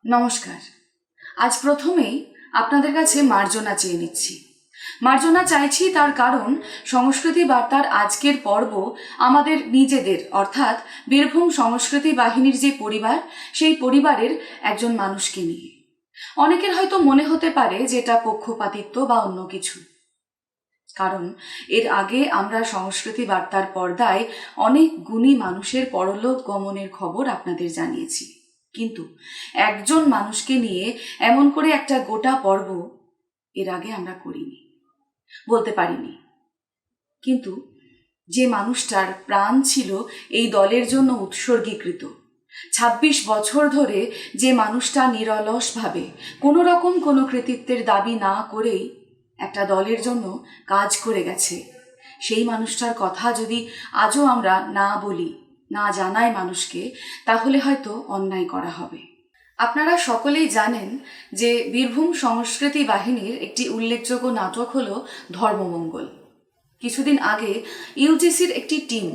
নমস্কার। আজ প্রথমেই আপনাদের কাছে মার্জনা চেয়ে নিচ্ছি। মার্জনা চাইছি তার কারণ সংস্কৃতি বার্তার আজকের পর্ব আমাদের নিজেদের অর্থাৎ বীরভূম সংস্কৃতি বাহিনীর যে পরিবার, সেই পরিবারের একজন মানুষকে নিয়ে। অনেকের হয়তো মনে হতে পারে যে এটা পক্ষপাতিত্ব বা অন্য কিছু, কারণ এর আগে আমরা সংস্কৃতি বার্তার পর্দায় অনেক গুণী মানুষের পরলোক গমনের খবর আপনাদের জানিয়েছি, কিন্তু একজন মানুষকে নিয়ে এমন করে একটা গোটা পর্ব এর আগে আমরা করিনি, বলতে পারিনি। কিন্তু যে মানুষটার প্রাণ ছিল এই দলের জন্য উৎসর্গীকৃত, ২৬ বছর ধরে যে মানুষটা নিরলসভাবে কোনো রকম কোনো কৃতিত্বের দাবি না করেই একটা দলের জন্য কাজ করে গেছে, সেই মানুষটার কথা যদি আজও আমরা না বলি, না জানাই মানুষকে, তাহলে হয়তো অন্যায় করা হবে। আপনারা সকলেই জানেন যে বীরভূম সংস্কৃতি বাহিনীর একটি উল্লেখযোগ্য নাটক হলো ধর্মমঙ্গল। কিছুদিন আগে ইউজিসির একটি টিম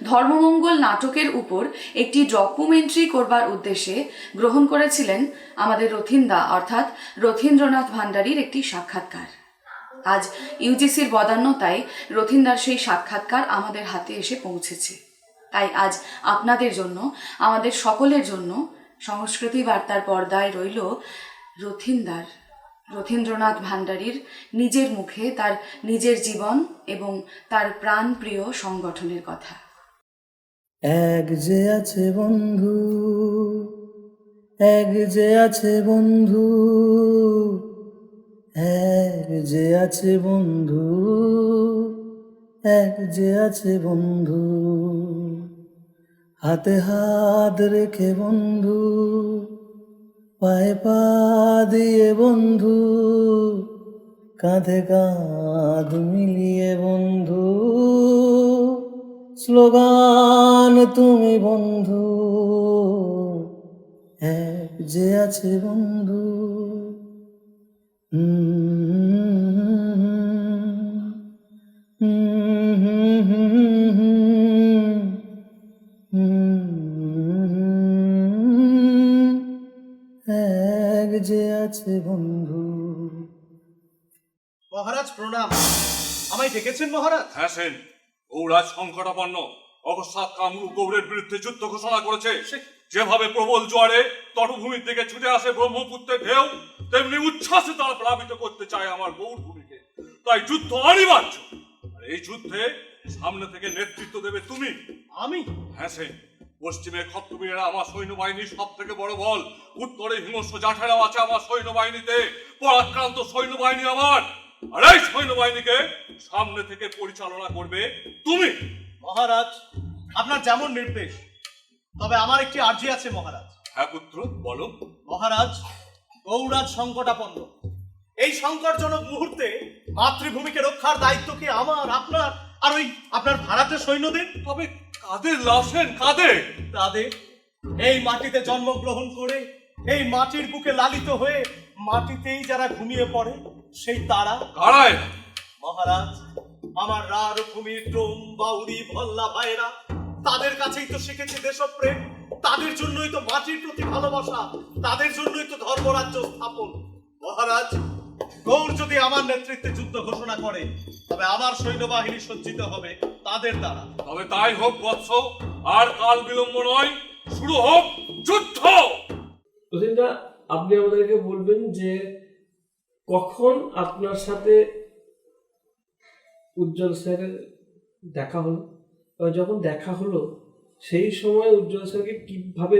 ধর্মমঙ্গল নাটকের উপর একটি ডকুমেন্টারি করবার উদ্দেশ্যে গ্রহণ করেছিলেন আমাদের রথীনদা অর্থাৎ রথীন্দ্রনাথ ভান্ডারীর একটি সাক্ষাৎকার। আজ ইউজিসির বদান্যতায় রথীনদার সেই সাক্ষাৎকার আমাদের হাতে এসে পৌঁছেছে। তাই আজ আপনাদের জন্য, আমাদের সকলের জন্য সংস্কৃতি বার্তার পর্দায় রইল রথীন্দ্রনাথ ভান্ডারীর নিজের মুখে তার নিজের জীবন এবং তার প্রাণপ্রিয় সংগঠনের কথা। এক যে আছে বন্ধু, এক যে আছে বন্ধু, এক যে আছে বন্ধু, এক যে আছে বন্ধু, হাতে হাত রেখে বন্ধু, পায়ে পা দিয়ে বন্ধু, কাঁধে কাঁধ মিলিয়ে বন্ধু, স্লোগান তুমি বন্ধু, এক যে আছে বন্ধু। এক যে আছে বন্ধু। মহারাজ প্রণাম। আমায় ডেকেছেন মহারাজ? হ্যাঁ সেন, গৌরাজ সংকটাপন্ন অকস্মাৎ কামরূপ গৌড়ের বিরুদ্ধে যুদ্ধ ঘোষণা করেছে। যেভাবে প্রবল জোয়ারে তটভূমির দিকে ছুটে আসে ব্রহ্মপুত্রের ঢেউ, তেমনি উচ্ছ্বাসে তারা প্লাবিত করতে চায় আমার গৌড় ভূমিকে। তাই যুদ্ধ অনিবার্য। আর এই যুদ্ধে সামনে থেকে নেতৃত্ব দেবে তুমি। আমি? হ্যাঁ সেন, পশ্চিমে ক্ষত্রবীরেরা আমার সৈন্যবাহিনীর সব থেকে বড় বল, উত্তরে হিংস্র জাঠেরাও আছে আমার সৈন্যবাহিনীতে, পরাক্রান্ত সৈন্যবাহিনী আমার। আর এই সৈন্যবাহিনীকে সামনে থেকে পরিচালনা করবে তুমি। মহারাজ, আপনার যেমন নির্দেশ। তবে আমার একটি আর্জি আছে মহারাজ। হ্যাঁ পুত্র, বলো। মহারাজ, গৌরাজ সংকটাপন্ন। এই সংকটজনক মুহূর্তে মাতৃভূমিকে রক্ষার দায়িত্ব কি আমার, আপনার আর ওই আপনার ভাড়াটে সৈন্যদের? তবে কাদের লাশেন, কাদের? তাদের এই মাটিতে জন্মগ্রহণ করে, এই মাটির বুকে লালিত হয়ে মাটিতেই যারা ঘুমিয়ে পড়ে, সেই তারা কারায়? মহারাজ, আমার রার ভূমির ডোম বাউরি ভল্লা ভাইরা, তাদের কাছেই তো শিখেছে দেশপ্রেম, তাদের জন্যই তো মাটির প্রতি ভালোবাসা, তাদের জন্যই তো ধর্মরাজ্য স্থাপন। মহারাজ, গৌড় যদি আমার নেতৃত্বে যুদ্ধ ঘোষণা করে, তবে আমার সৈন্যবাহিনী সজ্জিত হবে তাদের দ্বারা। তবে তাই হোক বৎস, আর কাল বিলম্ব নয়, শুরু হোক যুদ্ধ। রথীনদা, আপনি আমাদেরকে বলবেন যে কখন আপনার সাথে উজ্জ্বল স্যারের দেখা হলো, যখন দেখা হলো সেই সময় উজ্জ্বল স্যারকে কিভাবে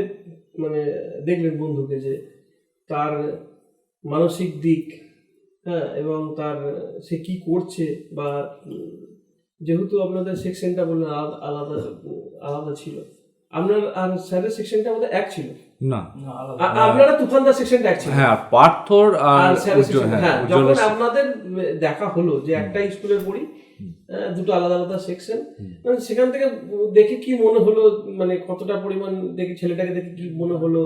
মানে দেখলেন বন্ধুকে, যে তার মানসিক দিক, হ্যাঁ, এবং তার সে কি করছে, বা যেহেতু আপনাদের সেকশনটা বললেন আলাদা আলাদা ছিল, আপনার আর স্যারের সেকশনটা আমাদের এক ছিল না, আপনারা তুফানদার সেকশনটা এক ছিল। হ্যাঁ, পার্থর আর হ্যাঁ, যখন আপনাদের দেখা হলো যে একটা স্কুলে পড়ি, দুটো আলাদা আলাদা সেকশন, সেখান থেকে দেখে কি মনে হলো, মানে কতটা পরিমাণ দেখে ছেলেটাকে দেখে কি মনে হলো,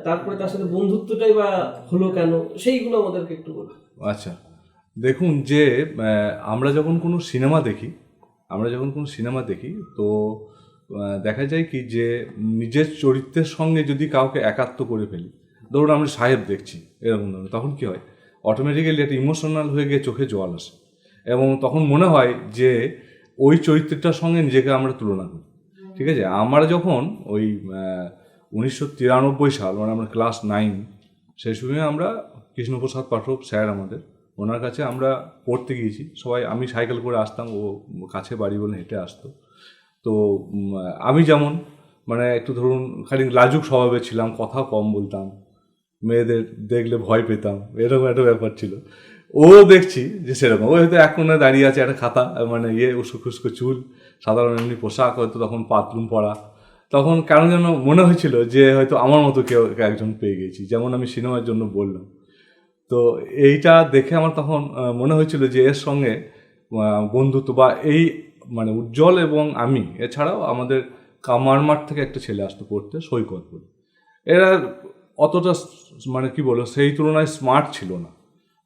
তারপরে তার সাথে বন্ধুত্বটাই বা হলো কেন, সেইগুলো আমাদেরকে একটু বলুন। আচ্ছা, দেখুন যে আমরা যখন কোনো সিনেমা দেখি তো দেখা যায় কি যে নিজের চরিত্রের সঙ্গে যদি কাউকে একাত্ম করে ফেলি, ধরুন আমি সাহেব দেখছি এরকম ধরনের, তখন কি হয় অটোমেটিক্যালি একটা ইমোশনাল হয়ে গিয়ে চোখে জল আসে এবং তখন মনে হয় যে ওই চরিত্রটার সঙ্গে নিজেকে আমরা তুলনা করি। ঠিক আছে, আমরা যখন ওই 1993 সাল, মানে আমরা ক্লাস 9, সেই সময় আমরা কৃষ্ণপ্রসাদ পাঠক স্যার আমাদের, ওনার কাছে আমরা পড়তে গিয়েছি সবাই। আমি সাইকেল করে আসতাম, ও কাছে বাড়ি বলে হেঁটে আসতো। তো আমি যেমন মানে একটু ধরুন খালি লাজুক স্বভাবের ছিলাম, কথা কম বলতাম, মেয়েদের দেখলে ভয় পেতাম, এরকম একটা ব্যাপার ছিল। ও দেখছি যে সেরকম, ও হয়তো এক কোণে দাঁড়িয়ে আছে, একটা খাতা মানে উস্কো খুস্কো চুল, সাধারণ এমনি পোশাক, হয়তো তখন পাতলুম পরা। তখন কেন যেন মনে হয়েছিল যে হয়তো আমার মতো কেউ একজন পেয়ে গেছি, যেমন আমি সিনেমার জন্য বললাম। তো এইটা দেখে আমার তখন মনে হয়েছিল যে এর সঙ্গে বন্ধুত্ব বা এই মানে উজ্জ্বল এবং আমি, এছাড়াও আমাদের কামারমাঠ থেকে একটা ছেলে আসতো পড়তে, সৈকত বলে। এরা অতটা মানে কি বলবো, সেই তুলনায় স্মার্ট ছিল না।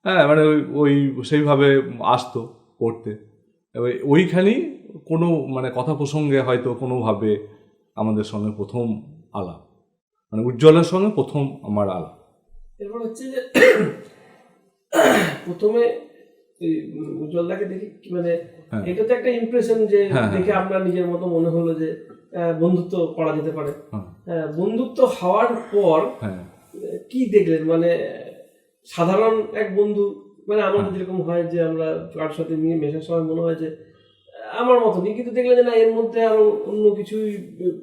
হ্যাঁ, মানে ওই সেইভাবে আসতো পড়তে। ওইখানেই কোনো মানে কথা প্রসঙ্গে হয়তো কোনোভাবে আমাদের সঙ্গে প্রথম আলাপ, মানে উজ্জ্বলের সঙ্গে প্রথম আমার আলাপ। এরপর হচ্ছে যে প্রথমে উজ্জ্বলদাকে দেখি মানে হ্যাঁ। এটা তো একটা ইমপ্রেশন যে হ্যাঁ, দেখে আপনার নিজের মতো মনে হলো যে বন্ধুত্ব করা যেতে পারে। হ্যাঁ। বন্ধুত্ব হওয়ার পর হ্যাঁ, কি দেখলেন? মানে সাধারণ এক বন্ধু, মানে আমাদের যেরকম হয় যে আমরা কারোর সাথে নিয়ে মেশার সময় মনে হয় যে আমার মতনই, কিন্তু দেখলেন যে না, এর মধ্যে আরো অন্য কিছুই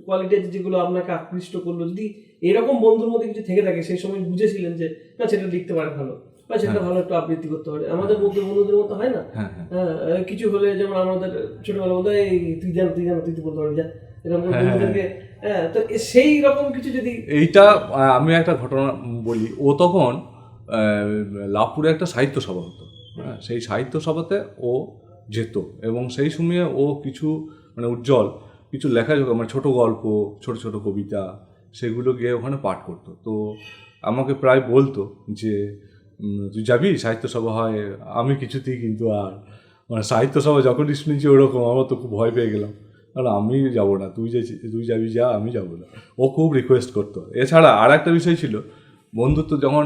কোয়ালিটি আছে যেগুলো আপনাকে আকৃষ্ট করলো। যদি এরকম বন্ধুর মধ্যে কিছু থেকে থাকে, সেই সময় বুঝেছিলেন যে না, সেটা লিখতে পারে ভালো, বা সেটা ভালো একটু আবৃত্তি করতে পারে। আমাদের মধ্যে বন্ধুদের মতো হয় না, কিছু হলে যেমন আমাদের ছোটবেলা বলতে তুই জানো তুই বলতে পারবি, যা এরকম বন্ধুদেরকে। হ্যাঁ, তো সেই রকম কিছু যদি এইটা আমি একটা ঘটনা বলি। ও তখন লাভপুরে একটা সাহিত্য সভা হতো, হ্যাঁ, সেই সাহিত্য সভাতে ও যেত এবং সেই সময়ে ও কিছু মানে উজ্জ্বল কিছু লেখাজোখা মানে ছোটো গল্প, ছোট ছোট কবিতা, সেগুলো গিয়ে ওখানে পাঠ করতো। তো আমাকে প্রায় বলতো যে তুই যাবি সাহিত্য সভা হয়? আমি কিছুতেই কিন্তু আর মানে সাহিত্য সভা যখনই শুনেছি ওরকম আমার তো খুব ভয় পেয়ে গেলাম, আর আমি যাবো না, তুই যাবি যা, আমি যাবো না। ও খুব রিকোয়েস্ট করতো। এছাড়া আর একটা বিষয় ছিল, বন্ধুত্ব যখন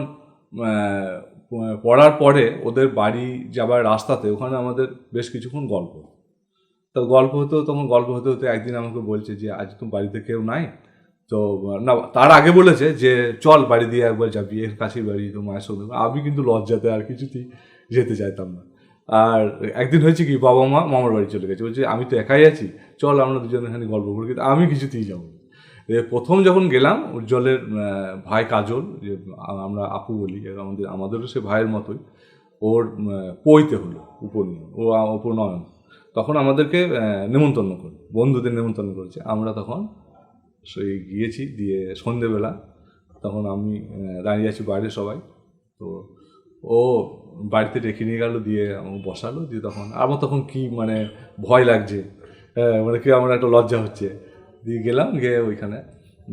পড়ার পরে ওদের বাড়ি যাবার রাস্তাতে ওখানে আমাদের বেশ কিছুক্ষণ গল্প, তো গল্প হতো। তখন গল্প হতে হতে একদিন আমাকে বলছে যে আজ তো বাড়িতে কেউ নাই, তো না, তার আগে বলেছে যে চল বাড়ি দিয়ে একবার যাবি, এর কাছেই বাড়ি, তো মায়ের সঙ্গে। আমি কিন্তু লজ্জাতে আর কিছুতেই যেতে চাইতাম না। আর একদিন হয়েছে কি, বাবা মা মামার বাড়ি চলে গেছে, বলছে আমি তো একাই আছি, চল আমরা দুজনে এখানে গল্প করি, কিন্তু আমি কিছুতেই যাবো না। প্রথম যখন গেলাম, উজ্জ্বলের ভাই কাজল, যে আমরা আপু বলি, আমাদেরও সে ভাইয়ের মতোই, ওর পৈতে হলো উপনয়ন। তখন আমাদেরকে নেমন্তন্ন করে, বন্ধুদের নেমন্তন্ন করেছে। আমরা তখন সেই গিয়েছি, দিয়ে সন্ধেবেলা তখন আমি দাঁড়িয়ে আছি বাইরে সবাই, তো ও বাড়িতে রেখে নিয়ে গেল, দিয়ে আমাকে বসালো, দিয়ে তখন আমার তখন কি মানে ভয় লাগছে, মানে কি আমার একটা লজ্জা হচ্ছে, দিয়ে গেলাম, গিয়ে ওইখানে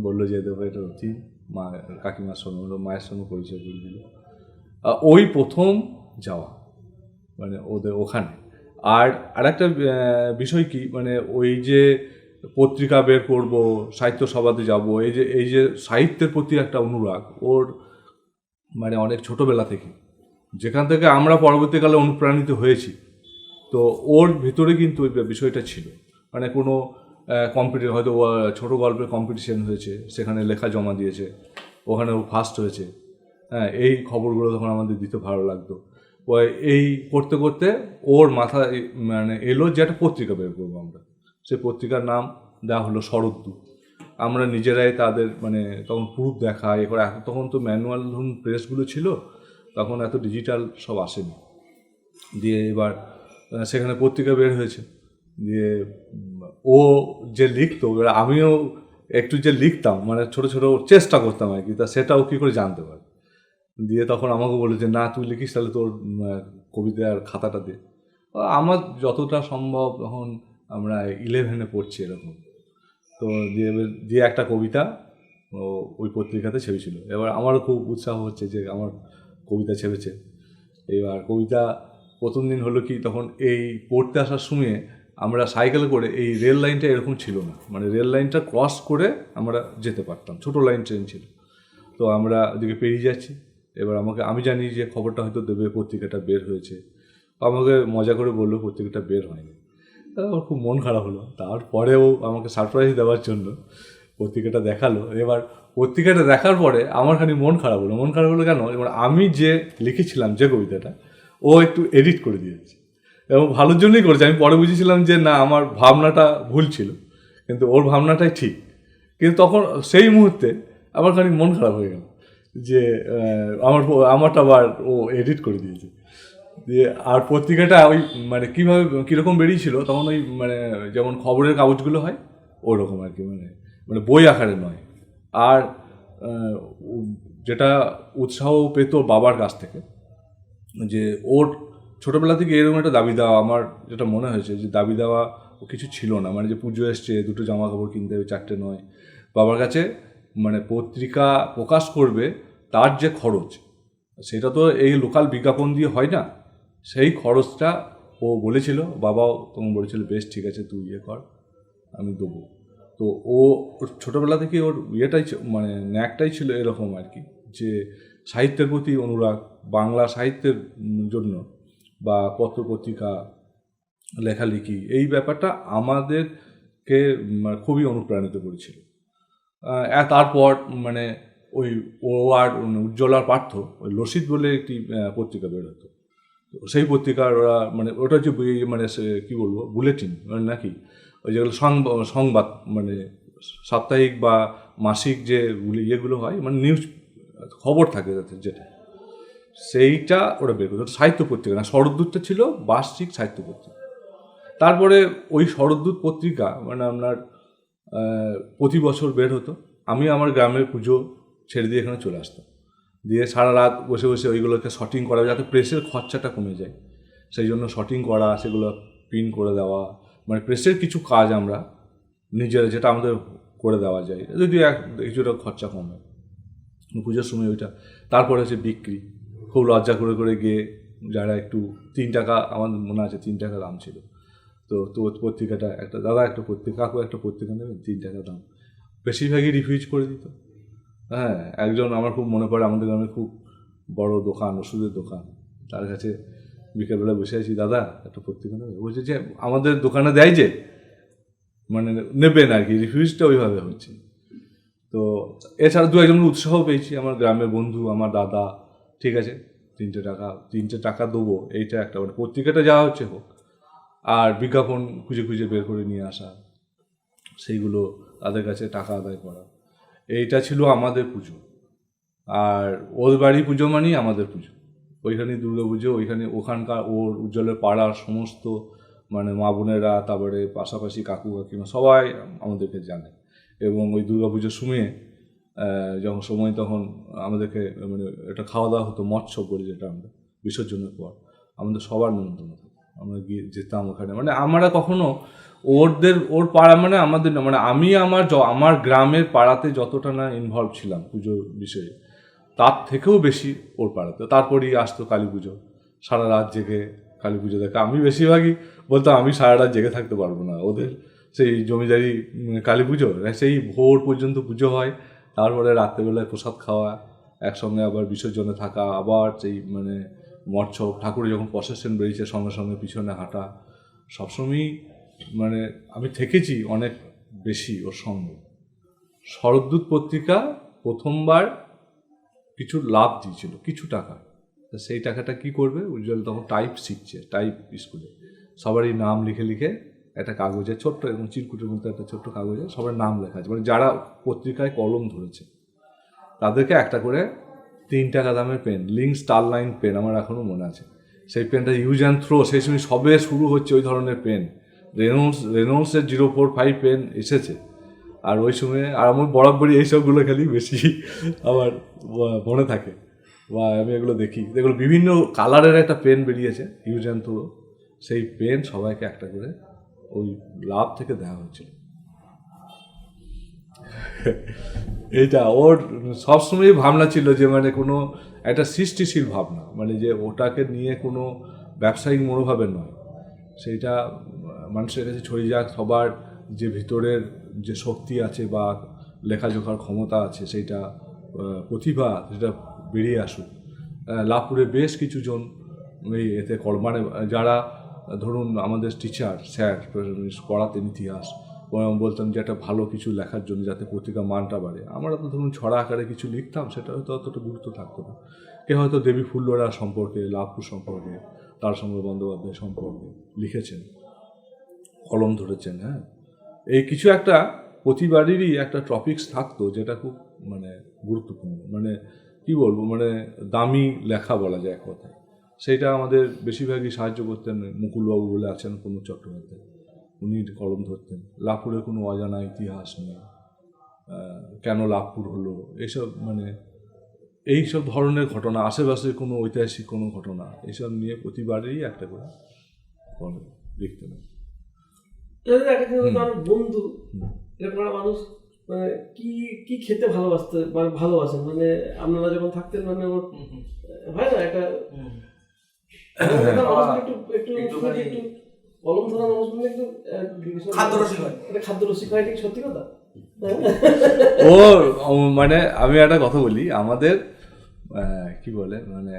বললো যে দেখো এটা রতি, মা কাকিমার সঙ্গে, মায়ের সঙ্গে পরিচয় করে দিল। ওই প্রথম যাওয়া মানে ওদের ওখানে। আর আরেকটা বিষয় কি, মানে ওই যে পত্রিকা বের করব, সাহিত্য সভাতে যাব, এই যে সাহিত্যের প্রতি একটা অনুরাগ ওর মানে অনেক ছোটোবেলা থেকে, যেখান থেকে আমরা পরবর্তীকালে অনুপ্রাণিত হয়েছি। তো ওর ভিতরে কিন্তু ওই বিষয়টা ছিল, মানে কোনো কম্পিটিশন, হয়তো ছোটো গল্পের কম্পিটিশন হয়েছে, সেখানে লেখা জমা দিয়েছে, ওখানে ও ফার্স্ট হয়েছে। হ্যাঁ, এই খবরগুলো তখন আমাদের দিতে ভালো লাগতো। এই করতে করতে ওর মাথায় মানে এলো যে একটা পত্রিকা বের করবো আমরা। সেই পত্রিকার নাম দেওয়া হলো শরদ্দূত। আমরা নিজেরাই তাদের মানে তখন প্রুফ দেখা এ করে, তখন তো ম্যানুয়াল ধরুন প্রেসগুলো ছিল, তখন এত ডিজিটাল সব আসেনি। দিয়ে এবার সেখানে পত্রিকা বের হয়েছে, দিয়ে ও যে লিখতো, এবার আমিও একটু যে লিখতাম মানে ছোটো ছোটো চেষ্টা করতাম আর কি, তা সেটাও কী করে জানতে পারে। দিয়ে তখন আমাকে বললো যে না, তুই লিখিস তাহলে তোর কবিতার খাতাটা দে। আমার যতটা সম্ভব, তখন আমরা 11-এ পড়ছি এরকম, তো দিয়ে একটা কবিতা ওই পত্রিকাতে ছেপেছিল। এবার আমারও খুব উৎসাহ হচ্ছে যে আমার কবিতা ছেপেছে। এবার কবিতা প্রথম দিন হলো কি, তখন এই পড়তে আসার সময়ে আমরা সাইকেল করে, এই রেল লাইনটা এরকম ছিল না, মানে রেল লাইনটা ক্রস করে আমরা যেতে পারতাম, ছোটো লাইন ট্রেন ছিল। তো আমরা ওদিকে পেরিয়ে যাচ্ছি। এবার আমি জানি যে খবরটা হয়তো দেবে, পত্রিকাটা বের হয়েছে। আমাকে মজা করে বললো পত্রিকাটা বের হয়নি। আমার খুব মন খারাপ হলো। তারপরেও আমাকে সারপ্রাইজ দেওয়ার জন্য পত্রিকাটা দেখালো। এবার পত্রিকাটা দেখার পরে আমার খালি মন খারাপ হলো। মন খারাপ হলো কেন? এবার আমি যে লিখেছিলাম যে কবিতাটা, ও একটু এডিট করে দিয়েছে, এবং ভালোর জন্যই করেছে। আমি পরে বুঝেছিলাম যে না, আমার ভাবনাটা ভুল ছিল, কিন্তু ওর ভাবনাটাই ঠিক। কিন্তু তখন সেই মুহূর্তে আমার খালি মন খারাপ হয়ে গেল যে আমারটা আবার ও এডিট করে দিয়েছে। দিয়ে আর পত্রিকাটা ওই মানে কীভাবে কীরকম বেরিয়েছিল তখন, ওই মানে যেমন খবরের কাগজগুলো হয় ওরকম আর কি, মানে মানে বই আকারে নয়। আর যেটা উৎসাহ পেত বাবার কাছ থেকে, যে ওর ছোটোবেলা থেকে এরকম একটা দাবি দেওয়া, আমার যেটা মনে হয়েছে যে দাবি দেওয়া ও কিছু ছিল না। মানে যে পুজো এসছে, দুটো জামা কাপড় কিনতে হবে, 4টে নয়। বাবার কাছে মানে পত্রিকা প্রকাশ করবে তার যে খরচ, সেটা তো এই লোকাল বিজ্ঞাপন দিয়ে হয় না। সেই খরচটা ও বলেছিল, বাবাও তখন বলেছিল বেশ ঠিক আছে তুই ইয়ে কর, আমি দেবো। তো ও ছোটোবেলা থেকে ওর ইয়েটাই মানে ন্যাকটাই ছিল এরকম আর কি, যে সাহিত্যের প্রতি অনুরাগ, বাংলা সাহিত্যের জন্য বা পত্রপত্রিকা লেখালেখি, এই ব্যাপারটা আমাদেরকে খুবই অনুপ্রাণিত করেছিল। তারপর মানে ওই ও আর উজ্জ্বলার পার্থ ওই লসিত বলে একটি পত্রিকা বেরোতো। তো সেই পত্রিকার ওরা মানে ওটা হচ্ছে মানে কী বলবো, বুলেটিন মানে নাকি ওই যেগুলো সংবাদ মানে সাপ্তাহিক বা মাসিক যে ইয়েগুলো হয়, মানে নিউজ খবর থাকে যাতে, যেটা সেইটা ওরা বের করতো। সাহিত্য পত্রিকা না, শরৎদূতটা ছিল বার্ষিক সাহিত্য পত্রিকা। তারপরে ওই শরৎদূত পত্রিকা মানে আপনার প্রতি বছর বের হতো। আমি আমার গ্রামের পুজো ছেড়ে দিয়ে এখানে চলে আসতাম, দিয়ে সারা রাত বসে বসে ওইগুলোকে শর্টিং করা, যাতে প্রেসের খরচাটা কমে যায় সেই জন্য শর্টিং করা, সেগুলো প্রিন্ট করে দেওয়া, মানে প্রেসের কিছু কাজ আমরা নিজেরা যেটা আমাদের করে দেওয়া যায়, যদি কিছুটা খরচা কমে পুজোর সময় ওইটা। তারপরে হচ্ছে বিক্রি, খুব লজ্জা করে করে গিয়ে যারা একটু 3 টাকা, আমার মনে আছে 3 টাকা দাম ছিল, তো পত্রিকাটা একটা দাদা একটা পত্রিকা, কাকু একটা পত্রিকা নেবেন, 3 টাকা দাম, বেশিরভাগই রিফিউজ করে দিত। হ্যাঁ, একজন আমার খুব মনে পড়ে, আমাদের গ্রামে খুব বড় দোকান, ওষুধের দোকান, তার কাছে বিকেলবেলা বসে আছি, দাদা একটা পত্রিকা নেবে, বলছে যে আমাদের দোকানে দেয় যে, মানে নেবেন আর কি, রিফিউজটা ওইভাবে হচ্ছে। তো এছাড়া 2-1 উৎসাহ পেয়েছি, আমার গ্রামের বন্ধু, আমার দাদা, ঠিক আছে 3টে টাকা দেবো, এইটা একটা মানে পত্রিকাটা যাওয়া হচ্ছে হোক, আর বিজ্ঞাপন খুঁজে খুঁজে বের করে নিয়ে আসা, সেইগুলো তাদের কাছে টাকা আদায় করা, এইটা ছিল আমাদের পুজো। আর ওর বাড়ি পুজো মানেই আমাদের পুজো, ওইখানে দুর্গা পুজো, ওখানকার ওর উজ্জ্বলের পাড়ার সমস্ত মানে মা বোনেরা, তারপরে পাশাপাশি কাকু কাকিমা সবাই আমাদেরকে জানে। এবং ওই দুর্গা পুজোর সময়ে যখন সময়, তখন আমাদেরকে মানে এটা খাওয়া দাওয়া হতো, মৎস্য করে, যেটা আমরা বিসর্জনের পর আমাদের সবার নিমন্ত্রণ হতো, আমরা গিয়ে যেতাম ওখানে। মানে আমরা কখনো ওর পাড়া মানে আমাদের না, মানে আমি আমার গ্রামের পাড়াতে যতটা না ইনভলভ ছিলাম পুজোর বিষয়ে, তার থেকেও বেশি ওর পাড়াতে। তারপরেই আসতো কালী পুজো, সারা রাত জেগে কালী পুজো দেখা। আমি বেশিরভাগই বলতাম আমি সারা রাত জেগে থাকতে পারবো না, ওদের সেই জমিদারি কালী পুজো সেই ভোর পর্যন্ত পুজো হয়, তারপরে রাত্রেবেলায় প্রসাদ খাওয়া, একসঙ্গে আবার বিসর্জনে থাকা, আবার সেই মানে মৎস্য ঠাকুরের যখন প্রসেশন বেরিয়েছে সঙ্গে সঙ্গে পিছনে হাঁটা, সবসময়ই মানে আমি থেকেছি অনেক বেশি ওর সঙ্গে। শরৎদূত পত্রিকা প্রথমবার কিছু লাভ দিয়েছিল, কিছু টাকা। তা সেই টাকাটা কি করবে, উজ্জ্বল তখন টাইপ শিখছে, টাইপ স্কুলে সবারই নাম লিখে লিখে একটা কাগজে, ছোট্ট এবং চিরকুটের মধ্যে একটা ছোট্ট কাগজে সবার নাম লেখা আছে, মানে যারা পত্রিকায় কলম ধরেছে তাদেরকে একটা করে 3 টাকা দামের পেন, লিঙ্ক স্টারলাইন পেন, আমার এখনও মনে আছে। সেই পেনটা ইউজ অ্যান্ড থ্রো, সেই সময় সবে শুরু হচ্ছে ওই ধরনের পেন। রেনল্ডসের 045 পেন এসেছে, আর ওই সময় আর আমার বরাবরই এইসবগুলো খালি বেশি আমার মনে থাকে, বা আমি এগুলো দেখি। এগুলো বিভিন্ন কালারের একটা পেন বেরিয়েছে, ইউজ অ্যান্ড থ্রো, সেই পেন সবাইকে একটা করে ওই লাভ থেকে দেওয়া হয়েছিল। এইটা ওর সবসময়ই ভাবনা ছিল যে মানে কোনো একটা সৃষ্টিশীল ভাবনা, মানে যে ওটাকে নিয়ে কোনো ব্যবসায়িক মনোভাবে নয়, সেইটা মানুষের কাছে ছড়িয়ে যাক, সবার যে ভিতরের যে শক্তি আছে বা লেখাজোখার ক্ষমতা আছে সেইটা প্রতিভা সেটা বেরিয়ে আসুক। লাভপুরে বেশ কিছু জন এই এতে মানে যারা ধরুন আমাদের টিচার স্যার পড়াতেন ইতিহাস, বলতাম যে একটা ভালো কিছু লেখার জন্য যাতে পত্রিকা মানটা বাড়ে। আমরা তো ধরুন ছড়া আকারে কিছু লিখতাম, সেটা হয়তো অতটা গুরুত্ব থাকতো না। কেউ হয়তো দেবী ফুল্লরা সম্পর্কে, লাভপুর সম্পর্কে, তারাশঙ্কর বন্দ্যোপাধ্যায় সম্পর্কে লিখেছেন, কলম ধরেছেন। হ্যাঁ, এই কিছু একটা প্রতিবারেরই একটা টপিকস থাকতো যেটা খুব মানে গুরুত্বপূর্ণ, মানে কি বলবো, মানে দামি লেখা বলা যায় এক কথা। সেইটা আমাদের বেশিরভাগই সাহায্য করতেন মুকুলবাবু বলে আছেন, প্রমোদ চট্টোপাধ্যায়, উনি কলম ধরতেন। লাভপুরের কোনো অজানা ইতিহাস নেই, কেন লাভপুর হলো, এইসব মানে এইসব ধরনের ঘটনা, আশেপাশের কোনো ঐতিহাসিক কোনো ঘটনা, এইসব নিয়ে প্রতিবারেরই একটা করে কলম লিখতেন। কারণ বন্ধু এরকম একটা মানুষ মানে কি কি খেতে ভালোবাসেন, মানে আপনারা যখন থাকতেন, মানে ওর হয় না একটা একটু কলম ধরা মানুষগুলো একটু খাদ্যরসিক হয়, ঠিক সত্যি কথা। ও মানে আমি একটা কথা বলি, আমাদের কি বলে মানে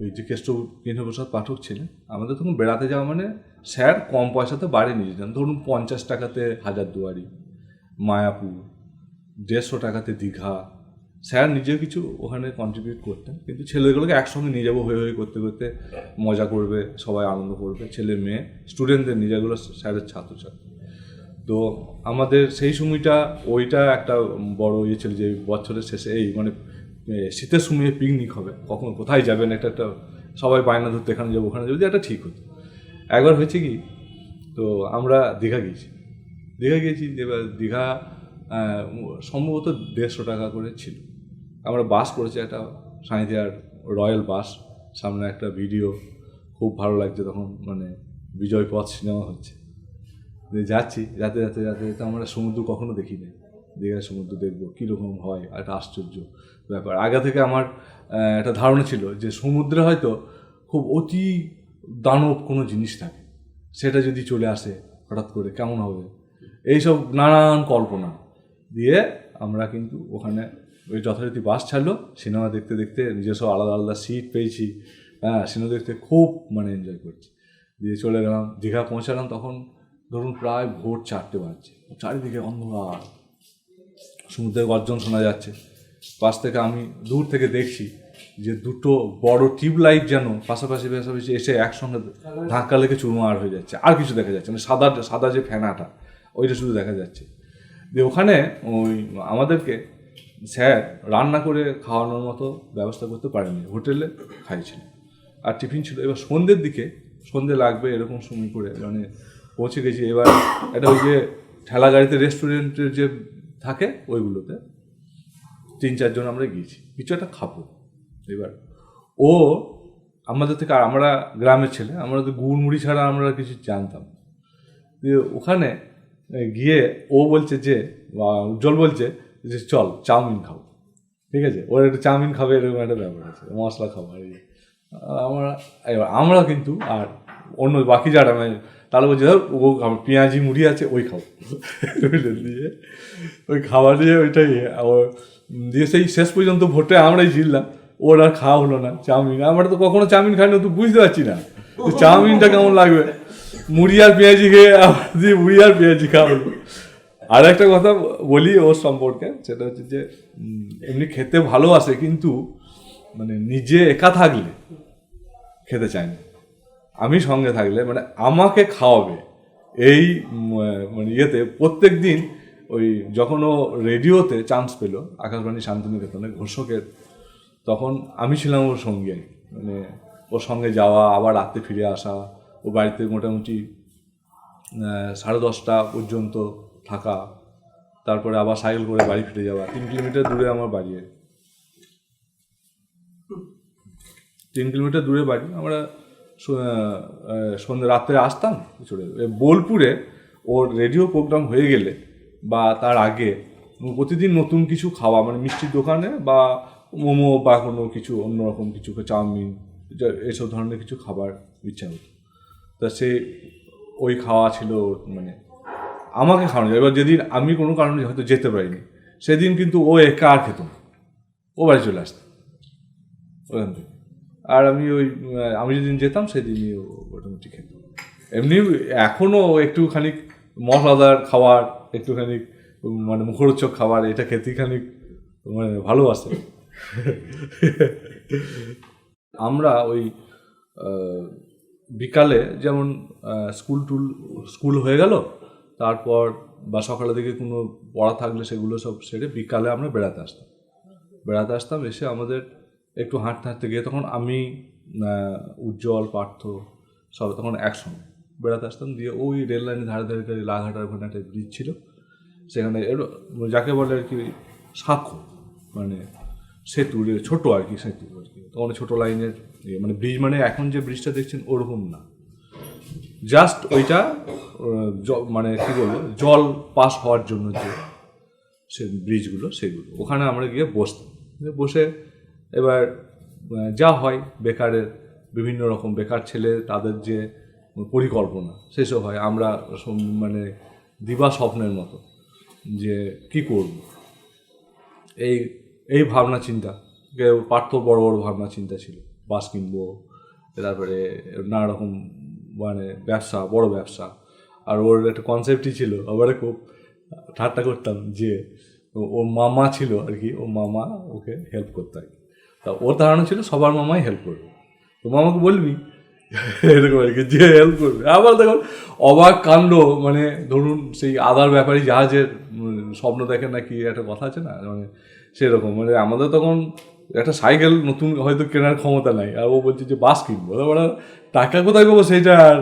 ওই যে কেষ্টপ্রসাদ পাঠক ছিলেন, আমাদের তখন বেড়াতে যাওয়া মানে স্যার কম পয়সাতে বাড়ি নিয়ে যেতেন। ধরুন 50 টাকাতে হাজারদুয়ারি, মায়াপুর, 150 টাকাতে দীঘা। স্যার নিজেও কিছু ওখানে কন্ট্রিবিউট করতেন, কিন্তু ছেলেগুলোকে একসঙ্গে নিয়ে যাবো হয়ে করতে করতে, মজা করবে, সবাই আনন্দ করবে, ছেলে মেয়ে স্টুডেন্টদের নিয়ে, যেগুলো স্যারের ছাত্রছাত্রী। তো আমাদের সেই সময়টা ওইটা একটা বড় ইয়ে ছিল যে বছরের শেষে এই মানে শীতের সময়ে পিকনিক হবে, কখন কোথায় যাবেন এটা একটা সবাই বায়না ধরতে, এখানে যাবো ওখানে যাবো, একটা ঠিক হতো। একবার হয়েছে কি, তো আমরা দীঘা গিয়েছি। এবার দীঘা সম্ভবত 150 টাকা করে ছিল। আমরা বাস করেছি, একটা সাঁইথিয়ার রয়্যাল বাস, সামনে একটা ভিডিও, খুব ভালো লাগছে তখন, মানে বিজয় পথ সিনেমা হচ্ছে। যাচ্ছি, যেতে আমরা সমুদ্র কখনো দেখিনি, দীঘার সমুদ্র দেখবো কীরকম হয়, একটা আশ্চর্য ব্যাপার। আগে থেকে আমার একটা ধারণা ছিল যে সমুদ্রে হয়তো খুব অতি দানব কোনো জিনিস থাকে, সেটা যদি চলে আসে হঠাৎ করে কেমন হবে, এইসব নানান কল্পনা দিয়ে আমরা কিন্তু ওখানে ওই যথারীতি বাস ছাড়লো, সিনেমা দেখতে দেখতে নিজস্ব আলাদা আলাদা সিট পেয়েছি। হ্যাঁ, সিনেমা দেখতে খুব মানে এনজয় করছি। দিয়ে চলে গেলাম, দীঘা পৌঁছালাম, তখন ধরুন প্রায় ভোর 4টে বাজছে, চারিদিকে অন্ধকার, সমুদ্রের গর্জন শোনা যাচ্ছে। পাশ থেকে আমি দূর থেকে দেখছি যে দুটো বড় টিউবলাইট যেন পাশাপাশি এসে একসঙ্গে ধাক্কা লেগে চুরমার হয়ে যাচ্ছে, আর কিছু দেখা যাচ্ছে না, সাদা যে ফেনাটা ওইটা শুধু দেখা যাচ্ছে। দিয়ে ওখানে ওই আমাদেরকে স্যার রান্না করে খাওয়ানোর মতো ব্যবস্থা করতে পারেনি, হোটেলে খাইছিল আর টিফিন ছিল। এবার সন্ধ্যে লাগবে এরকম সময় করে মানে পৌঁছে গেছি। এবার এটা ওই যে ঠেলা গাড়িতে রেস্টুরেন্টের যে থাকে ওইগুলোতে 3-4 জন আমরা গিয়েছি, কিছু একটা খাবো। এবার ও আমাদের থেকে, আর আমরা গ্রামের ছেলে, আমরা তো গুড় মুড়ি ছাড়া আমরা কিছু জানতাম। দিয়ে ওখানে গিয়ে ও বলছে যে, উজ্জ্বল বলছে যে চল চাউমিন খাবো, ঠিক আছে, ওর একটু চাউমিন খাবে এরকম একটা ব্যাপার আছে, মশলা খাবার। আমরা কিন্তু আর অন্য বাকি যারা তাহলে বলছে ধর ও পেঁয়াজি মুড়ি আছে ওই খাবো, দিয়ে ওই খাবার দিয়ে ওইটাই দিয়ে সেই শেষ পর্যন্ত ভোটে আমরাই জিতলাম। ওর আর খাওয়া হলো না চাউমিন। আমরা তো কখনো চাউমিন খাই না, তো বুঝতে পারছি না চাউমিনটা কেমন লাগবে। মুড়ি আর পেঁয়াজি খেয়ে দিয়ে মুড়ি আর পেঁয়াজি খাওয়া হলো। আর একটা কথা বলি ওর সম্পর্কে, সেটা হচ্ছে যে এমনি খেতে ভালোবাসে, কিন্তু মানে নিজে একা থাকলে খেতে চায় না, আমি সঙ্গে থাকলে মানে আমাকে খাওয়াবে। এই মানে ইয়েতে প্রত্যেক দিন ওই যখন ও রেডিওতে চান্স পেল আকাশবাণী শান্তিনিকেতনে ঘোষকের, তখন আমি ছিলাম ওর সঙ্গী, মানে ওর সঙ্গে যাওয়া, আবার রাতে ফিরে আসা, ও বাড়িতে মোটামুটি 10:30 পর্যন্ত থাকা, তারপরে আবার সাইকেল করে বাড়ি ফিরে যাওয়া। 3 কিলোমিটার দূরে আমার বাড়ি, 3 কিলোমিটার দূরে বাড়ি। আমরা সন্ধ্যে রাত্রে আসতাম চলে। বোলপুরে ওর রেডিও প্রোগ্রাম হয়ে গেলে বা তার আগে প্রতিদিন নতুন কিছু খাওয়া, মানে মিষ্টির দোকানে বা মোমো বা কোনো কিছু অন্যরকম কিছু, চাউমিন, এসব ধরনের কিছু খাবার ইচ্ছা হতো। তা সে ওই খাওয়া ছিল মানে আমাকে খাওয়ানো যায়। এবার যেদিন আমি কোনো কারণে হয়তো যেতে পারিনি, সেদিন কিন্তু ও একা আর খেত না, ও বাড়ি চলে আসতাম ওখান থেকে। আর আমি আমি যেদিন যেতাম সেদিনই ও মোটামুটি খেত। এমনি এখনও একটুখানি মশলাদার খাবার, একটুখানি মানে মুখরোচক খাবার, এটা খেতেই খানিক মানে ভালোবাসে। আমরা ওই বিকালে যেমন স্কুল হয়ে গেল, তারপর বা সকালের দিকে কোনো পড়া থাকলে সেগুলো সব সেরে বিকালে আমরা বেড়াতে আসতাম। এসে আমাদের একটু হাঁটতে গিয়ে, তখন আমি উজ্জ্বল, পার্থ সব তখন একসঙ্গে বেড়াতে আসতাম। দিয়ে ওই রেল লাইনের ধারে লাঘাটার ওখানে একটা ব্রিজ ছিল, সেখানে যাকে বলে আর কি সাঁকো, মানে সেতু, ছোট আর কি সেতু আর কি, তখন ছোটো লাইনের মানে ব্রিজ, মানে এখন যে ব্রিজটা দেখছেন ওরকম না, জাস্ট ওইটা মানে কী বলবো জল পাস হওয়ার জন্য যে সে ব্রিজগুলো, সেগুলো ওখানে আমরা গিয়ে বসতাম। বসে এবার যা হয় বেকারের, বিভিন্ন রকম বেকার ছেলে তাদের যে পরিকল্পনা সেসব হয়। আমরা মানে দিবা স্বপ্নের মতো যে কি করব, এই ভাবনা চিন্তা। পার্থ বড় বড় ভাবনা চিন্তা ছিল, বাস কিনবো, তারপরে নানা রকম মানে ব্যবসা, বড় ব্যবসা। আর ওর একটা কনসেপ্টই ছিল, আবার খুব ঠাট্টা করতাম যে ওর মামা ছিল আর কি, ওর মামা ওকে হেল্প করতো আর কি। তা ওর ধারণা ছিল সবার মামাই হেল্প করবে, তো মামাকে বলবি এরকম আর কি যে হেল্প করবে। আবার দেখুন অবাক কাণ্ড, মানে ধরুন সেই আদার ব্যাপারী জাহাজের স্বপ্ন দেখে নাকি একটা কথা আছে না, মানে সেরকম। মানে আমাদের তখন একটা সাইকেল নতুন হয়তো কেনার ক্ষমতা নাই, আর ও বলছে যে বাস কিনবো, তারপরে টাকা কোথায় পাবো সেইটা আর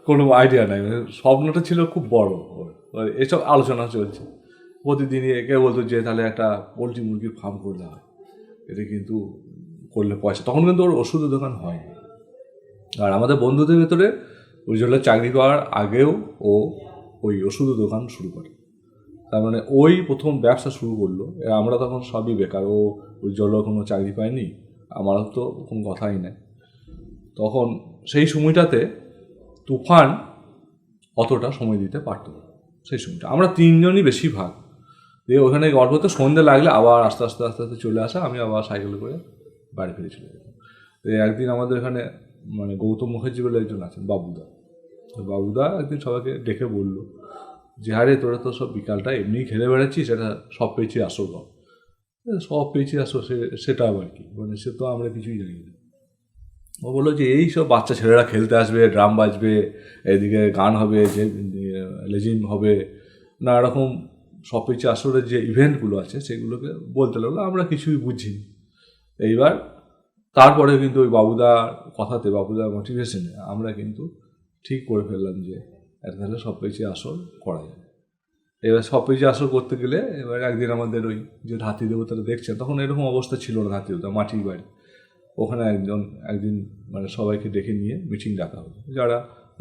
কোনো আইডিয়া নাই। মানে স্বপ্নটা ছিল খুব বড়, এসব আলোচনা চলছে প্রতিদিনই। একে বলতো যে তাহলে একটা পোলট্রি মুরগির ফার্ম করলে হয়, এটা কিন্তু করলে পয়সা। তখন কিন্তু ওর ওষুধের দোকান হয়। আর আমাদের বন্ধুদের ভেতরে উজ্জ্বলের চাকরি করার আগেও ও ওই ওষুধের দোকান শুরু করে, তার মানে ওই প্রথম ব্যবসা শুরু করলো। আমরা তখন সবই বেকার, ও উজ্জ্বলও কোনো চাকরি পায়নি, আমারও তো কোনো কথাই নেই। তখন সেই সময়টাতে তুফান অতটা সময় দিতে পারত না। সেই সময়টা আমরা তিনজনই বেশিরভাগ দিয়ে ওখানে গল্প তো সন্ধ্যে লাগলে আবার আস্তে আস্তে চলে আসা, আমি আবার সাইকেলে করে বাড়ি ফিরে চলে যেতাম। তো একদিন আমাদের এখানে মানে গৌতম মুখার্জি বলে একজন আছেন, বাবুদা একদিন সবাইকে ডেকে বললো যে আরে তোরা তো সব বিকালটা এমনি খেলে বেড়াচ্ছিস, সেটা সব পেয়েছি আসো, সব পেয়েছি আসো, সেটা আবার কি, মানে সে তো আমরা কিছুই জানি না। ও বললো যে এই সব বাচ্চা ছেলেরা খেলতে আসবে, ড্রাম বাজবে, এদিকে গান হবে, যে লেজিম হবে, নানা রকম সব পেয়েছি আসরের যে ইভেন্টগুলো আছে সেগুলোকে বলতে লাগলো। আমরা কিছুই বুঝিনি। এইবার তারপরে কিন্তু ওই বাবুদার কথাতে, বাবুদার মোটিভেশনে আমরা কিন্তু ঠিক করে ফেললাম যে তাহলে সব পেয়েছি আসর করা যায়। এবার সব পেয়েছি আসর করতে গেলে এবার একদিন আমাদের ওই যে ধাত্রী দেবতারা দেখছেন, তখন এরকম অবস্থা ছিল না, ধাত্রী দেবতা মাটির বাড়ি, ওখানে একদিন মানে সবাইকে ডেকে নিয়ে মিটিং ডাকা হলো, যারা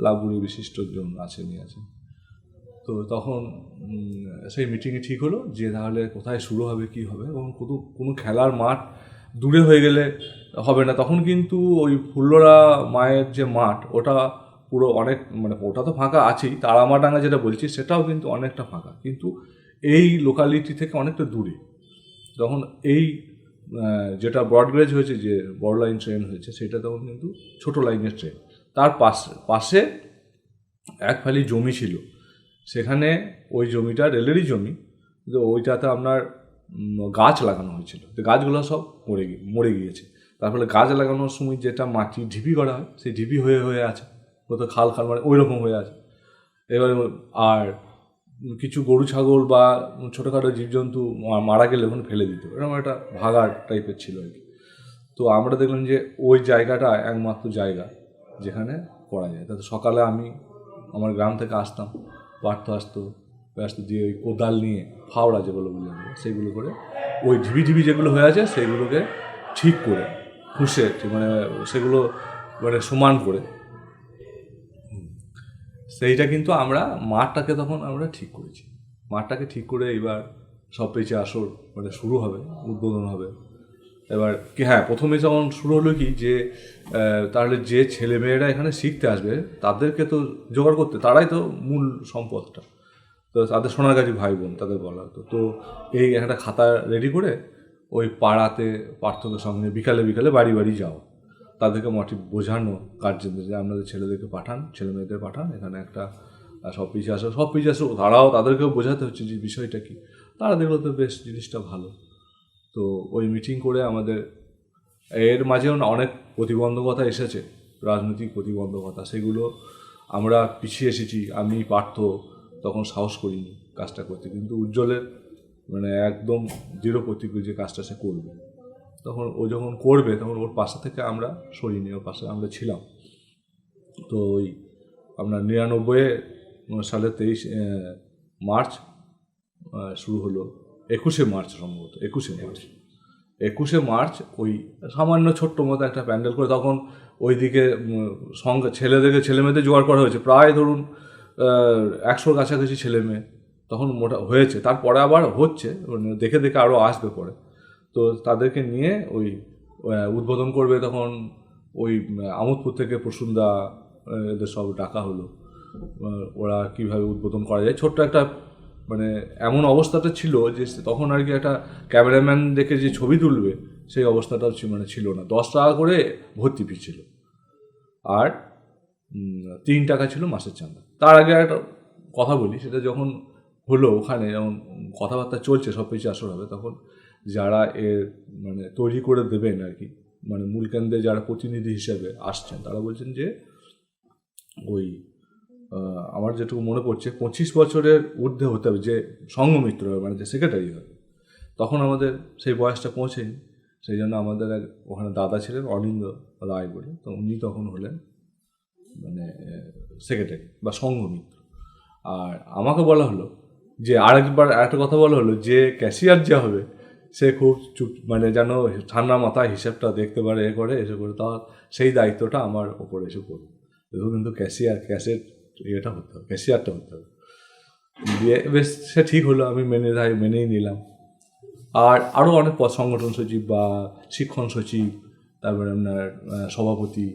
লাভগুলি বিশিষ্টজন আছেন। তো তখন সেই মিটিংয়ে ঠিক হলো যে তাহলে কোথায় শুরু হবে, কী হবে, এবং কোনো খেলার মাঠ দূরে হয়ে গেলে হবে না। তখন কিন্তু ওই ফুল্লরা মায়ের যে মাঠ, ওটা পুরো অনেক মানে ওটা তো ফাঁকা আছেই, তারামাডাঙ্গা যেটা বলছি সেটাও কিন্তু অনেকটা ফাঁকা, কিন্তু এই লোকালিটি থেকে অনেকটা দূরে। তখন এই যেটা ব্রডগেজ হয়েছে, যে বড় লাইন ট্রেন হয়েছে, সেটা তখন কিন্তু ছোটো লাইনের ট্রেন। তার পাশে এক ফালি জমি ছিল, সেখানে ওই জমিটা রেলেরই জমি, কিন্তু ওইটাতে আপনার গাছ লাগানো হয়েছিল, তো গাছগুলো সব মরে গিয়েছে। তার ফলে গাছ লাগানোর সময় যেটা মাটি ঢিপি করা হয়, সেই ঢিপি হয়ে আছে, কত খাল মানে ওই রকম হয়ে আছে। এবার আর কিছু গরু ছাগল বা ছোটোখাটো জীবজন্তু মারা গেলে ওখানে ফেলে দিত, এরকম একটা ভাগাড় টাইপের ছিল আর কি। তো আমরা দেখলাম যে ওই জায়গাটা একমাত্র জায়গা যেখানে করা যায়। তাতে সকালে আমি আমার গ্রাম থেকে আসতাম, পার্থ আসতো দিয়ে ওই কোদাল নিয়ে ফাওড়া যেগুলো বলি আমরা, সেগুলো করে ওই ঢিবি যেগুলো হয়ে আছে সেগুলোকে ঠিক করে খুঁষে, মানে সেগুলো মানে সমান করে, সেইটা কিন্তু আমরা মাঠটাকে তখন আমরা ঠিক করেছি। মাঠটাকে ঠিক করে এবার সব পেয়েছে আসর মানে শুরু হবে, উদ্বোধন হবে। এবার কি হ্যাঁ, প্রথমে যখন শুরু হলো কি যে তাহলে যে ছেলেমেয়েরা এখানে শিখতে আসবে তাদেরকে তো জোগাড় করতে, তারাই তো মূল সম্পদটা, তো তাদের সোনারগাছি ভাই বোন তাদের বলা হতো। তো এই একটা খাতা রেডি করে ওই পাড়াতে পার্থক্যের সঙ্গে বিকালে বিকালে বাড়ি বাড়ি যাওয়া, তাদেরকে মোটিভ বোঝানো গার্জেনদের যে আপনাদের ছেলেদেরকে পাঠান, ছেলে মেয়েদের পাঠান, এখানে একটা সব পিছিয়ে আসো, তারাও তাদেরকেও বোঝাতে হচ্ছে যে বিষয়টা কি। তারা দেখলো তো বেশ জিনিসটা ভালো। তো ওই মিটিং করে আমাদের এর মাঝেও না অনেক প্রতিবন্ধকতা এসেছে, রাজনৈতিক প্রতিবন্ধকতা, সেগুলো আমরা পিছিয়ে এসেছি। আমি পার্থ তখন সাহস করিনি কাজটা করতে, কিন্তু উজ্জ্বলের মানে একদম দৃঢ় প্রতিজ্ঞ যে কাজটা সে করবে। তখন ও যখন করবে তখন ওর পাশে থেকে আমরা সরিনি, ওর পাশে আমরা ছিলাম। তো ওই আপনার 99 সালে 23 মার্চ শুরু হলো, 21শে মার্চ সম্ভবত, 21শে মার্চ ওই সামান্য ছোট্ট মতো একটা প্যান্ডেল করে, তখন ওইদিকে সঙ্গে ছেলে মেয়েদের জোগাড় করা হয়েছে, প্রায় ধরুন 100 কাছাকাছি ছেলে মেয়ে তখন মোটা হয়েছে। তারপরে আবার হচ্ছে, দেখে দেখে আরও আসবে পরে। তো তাদেরকে নিয়ে ওই উদ্বোধন করবে তখন ওই আমোদপুর থেকে প্রসূনদা, এদের সব ডাকা হলো। ওরা কিভাবে উদ্বোধন করা যায়, ছোট্ট একটা মানে এমন অবস্থাটা ছিল যে তখন আর কি একটা ক্যামেরাম্যান দেখে যে ছবি তুলবে সেই অবস্থাটাও মানে ছিল না। 10 টাকা করে ভর্তি ফি ছিল, আর 3 টাকা ছিল মাসের চাঁদা। তার আগে একটা কথা বলি, সেটা যখন হলো ওখানে যখন কথাবার্তা চলছে সব কিছু আসর হবে, তখন যারা এর মানে তৈরি করে দেবেন আর কি, মানে মূল কেন্দ্রে যারা প্রতিনিধি হিসেবে আসছেন, তারা বলছেন যে ওই আমার যেটুকু মনে পড়ছে 25 বছরের ঊর্ধ্বে হতে হবে যে সংঘমিত্র মানে যে সেক্রেটারি হবে। তখন আমাদের সেই বয়সটা পৌঁছেনি, সেই জন্য আমাদের এক ওখানে দাদা ছিলেন অনিন্দ রায় বলে, তো উনি তখন হলেন মানে সেক্রেটারি বা সংঘমিত্র। আর আমাকে বলা হলো যে আরেকটা কথা বলা হলো যে ক্যাশিয়ার যে হবে সে খুব চুপ, মানে যেন ঠান্ডা মাথায় হিসাবটা দেখতে পারে, এসে করে, তা সেই দায়িত্বটা আমার ওপরে এসে পড়বে। কিন্তু ক্যাশের ইয়েটা হতে হবে, ক্যাশিয়ারটা হতে হবে। দিয়ে বেশ সে ঠিক হলো, আমি মেনেই নিলাম। আর আরও অনেক পদ, সংগঠন সচিব বা শিক্ষণ সচিব, তারপরে আপনার সভাপতি,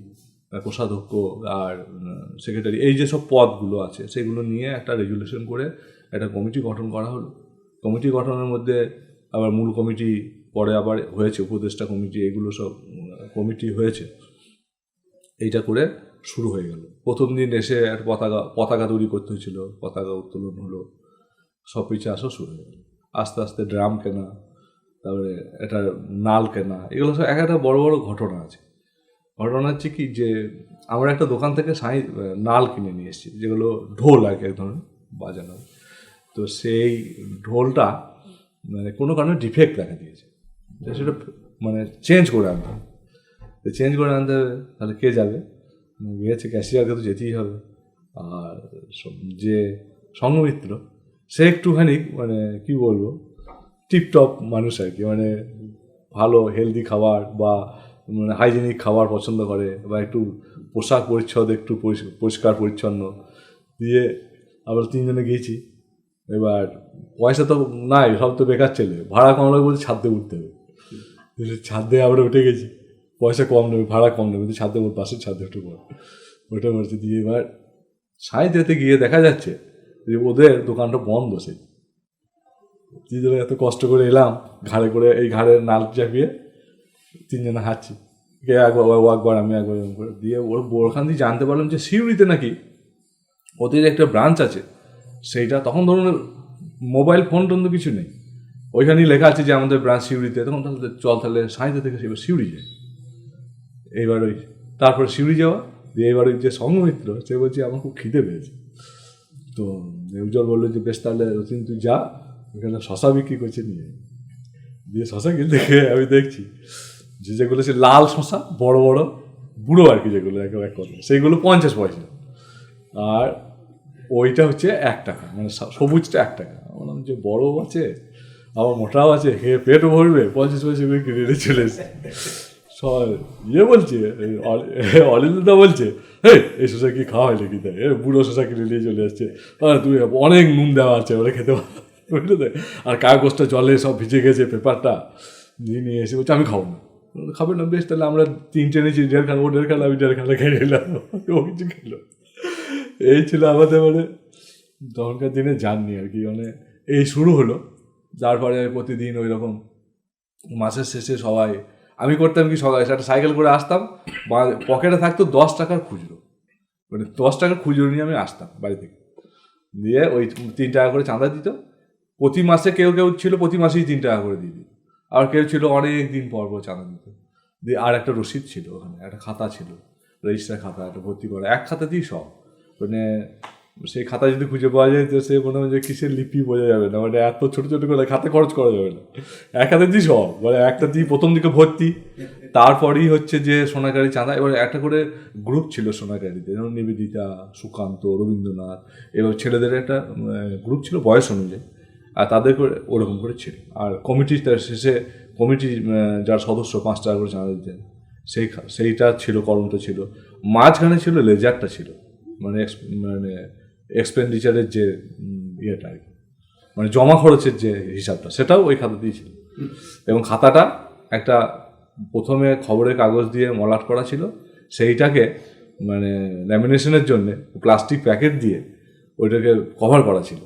কোষাধ্যক্ষ আর সেক্রেটারি, এই যে সব পদগুলো আছে সেগুলো নিয়ে একটা রেজুলেশন করে একটা কমিটি গঠন করা হলো। কমিটি গঠনের মধ্যে আবার মূল কমিটি, পরে আবার হয়েছে উপদেষ্টা কমিটি, এগুলো সব কমিটি হয়েছে। এইটা করে শুরু হয়ে গেল। প্রথম দিন এসে একটা পতাকা তৈরি করতে হয়েছিল, পতাকা উত্তোলন হলো, সব কিছু আসা শুরু হয়ে গেল। আস্তে আস্তে ড্রাম কেনা, তারপরে এটা নাল কেনা, এগুলো সব একটা বড় বড় ঘটনা আছে। ঘটনা হচ্ছে কি যে আমরা একটা দোকান থেকে নাল কিনে নিয়ে এসেছি, যেগুলো ঢোল আর কি এক ধরনের বাজানো। তো সেই ঢোলটা মানে কোনো কারণে ডিফেক্ট দেখা দিয়েছে, সেটা মানে চেঞ্জ করে আনতে হবে। চেঞ্জ করে আনতে হবে, তাহলে কে যাবে? গিয়েছে ক্যাশিয়ারকে তো যেতেই হবে। আর যে সংঘমিত্র সে একটুখানি মানে কি বলবো, টিপটপ মানুষ আর কি, মানে ভালো হেলদি খাবার বা মানে হাইজেনিক খাবার পছন্দ করে, বা একটু পোশাক পরিচ্ছদ একটু পরিষ্কার পরিচ্ছন্ন দিয়ে। আবার 3 জনে গিয়েছি, এবার পয়সা তো নাই, সব তো বেকার ছেলে, ভাড়া কম লাগবে বলতে ছাদে উঠতে হবে। ছাদে আমরা উঠে গেছি, পয়সা কম নেবে, ভাড়া কম নেবে, ছাদে ওর পাশে ছাদে উঠে ওটা বলছে। দিয়ে এবার সাঁইতে গিয়ে দেখা যাচ্ছে যে ওদের দোকানটা বন্ধ। সেই 3 জনে এত কষ্ট করে এলাম, ঘাড়ে করে এই ঘাড়ের নাল চাপিয়ে 3 জনে হাঁটছি, কে একবার আমি একবার করে দিয়ে ওখান দিয়ে জানতে পারলাম যে সিউড়িতে নাকি ওদের একটা ব্রাঞ্চ আছে। সেইটা তখন ধরুন মোবাইল ফোন টোন তো কিছু নেই, ওইখানেই লেখা আছে যে আমাদের ব্রাঞ্চ সিউড়িতে। তখন তাহলে চল, তাহলে সাঁইতে থেকে সেবার সিউড়ি যায়। এইবার ওই তারপরে সিউড়ি যাওয়া দিয়ে এবার ওই যে সংঘমিত্র সে বলছে আমার খুব খিদে পেয়েছে। তো উজ্জ্বল বললো যে বেশ তাহলে রতিন তুই যা, ওখানে শশা বিক্রি করছে নিয়ে। দিয়ে শশা কিনতে গিয়ে আমি দেখছি যেগুলো সে লাল শশা, বড় বড় বুড়ো আর কি, যেগুলো এক কথা, সেইগুলো 50 পয়সা। আর ওইটা হচ্ছে 1 টাকা, মানে সবুজটা 1 টাকা। বললাম যে বড়ও আছে আবার মোটাও আছে, খেয়ে পেটও ভরবে, 50 পয়সা করে কিনে চলে এসেছে। বলছে অলিন্দা বলছে, এই শশা কি খাওয়া হয় নাকি? তাই বুড়ো শশা কিনে নিয়ে চলে আসছে, তুমি অনেক নুন দেওয়া আছে, ওরা খেতে পারো, বুঝলে? আর কাগজটা জলে সব ভিজে গেছে, পেপারটা নিয়ে এসে বলছে আমি খাবো না। খাবে না? বেশ, তাহলে আমরা 3 নিয়েছি, 1.5 খানা, ও 1.5 খানা, আমি 1.5 খানা খেয়ে নিলাম, ও কিছু খেলো। এই ছিল আমাদের মানে তখনকার দিনে জার্নি আর কি। মানে এই শুরু হলো, তারপরে প্রতিদিন ওই রকম মাসের শেষে সবাই, আমি করতাম কি, সবাই একটা সাইকেল করে আসতাম, পকেটে থাকতো 10 টাকার খুচরো, মানে 10 টাকার খুচরো নিয়ে আমি আসতাম বাড়ি থেকে, দিয়ে ওই 3 টাকা করে চাঁদা দিত প্রতি মাসে। কেউ কেউ ছিল প্রতি মাসেই 3 টাকা করে দিয়ে দিত, আর কেউ ছিল অনেক দিন পর পর চাঁদা দিত। দিয়ে আর একটা রসিদ ছিল, ওখানে একটা খাতা ছিল, রেজিস্টার খাতা, একটা ভর্তি করা, এক খাতাতেই সব। মানে সেই খাতা যদি খুঁজে পাওয়া যায় তো সে মনে হয় যে কিসের লিপি বোঝা যাবে না, মানে এত ছোটো ছোটো করে খাতা খরচ করা যাবে না, এক খাতাতেই সব। মানে একটাতেই প্রথম দিকে ভর্তি, তারপরেই হচ্ছে যে সোনাকারি চাঁদা। এবার একটা করে গ্রুপ ছিল সোনাকারিতে, যেমন নিবেদিতা, সুকান্ত, রবীন্দ্রনাথ, এবার ছেলেদের একটা গ্রুপ ছিল বয়স অনুযায়ী, আর তাদের করে ওরকম করে ছিল। আর কমিটির শেষে কমিটি যার সদস্য 5 টাকা করে চাঁদা দিতেন, সেইটা ছিল, কলমটা ছিল। মাঝখানে ছিল লেজারটা ছিল, মানে এক্সপেন্ডিচারের যে ইয়েটা আর কি, মানে জমা খরচের যে হিসাবটা, সেটাও ওই খাতাতেই ছিল। এবং খাতাটা একটা প্রথমে খবরের কাগজ দিয়ে মলাট করা ছিল, সেইটাকে মানে ল্যামিনেশনের জন্য প্লাস্টিক প্যাকেট দিয়ে ওইটাকে কভার করা ছিল।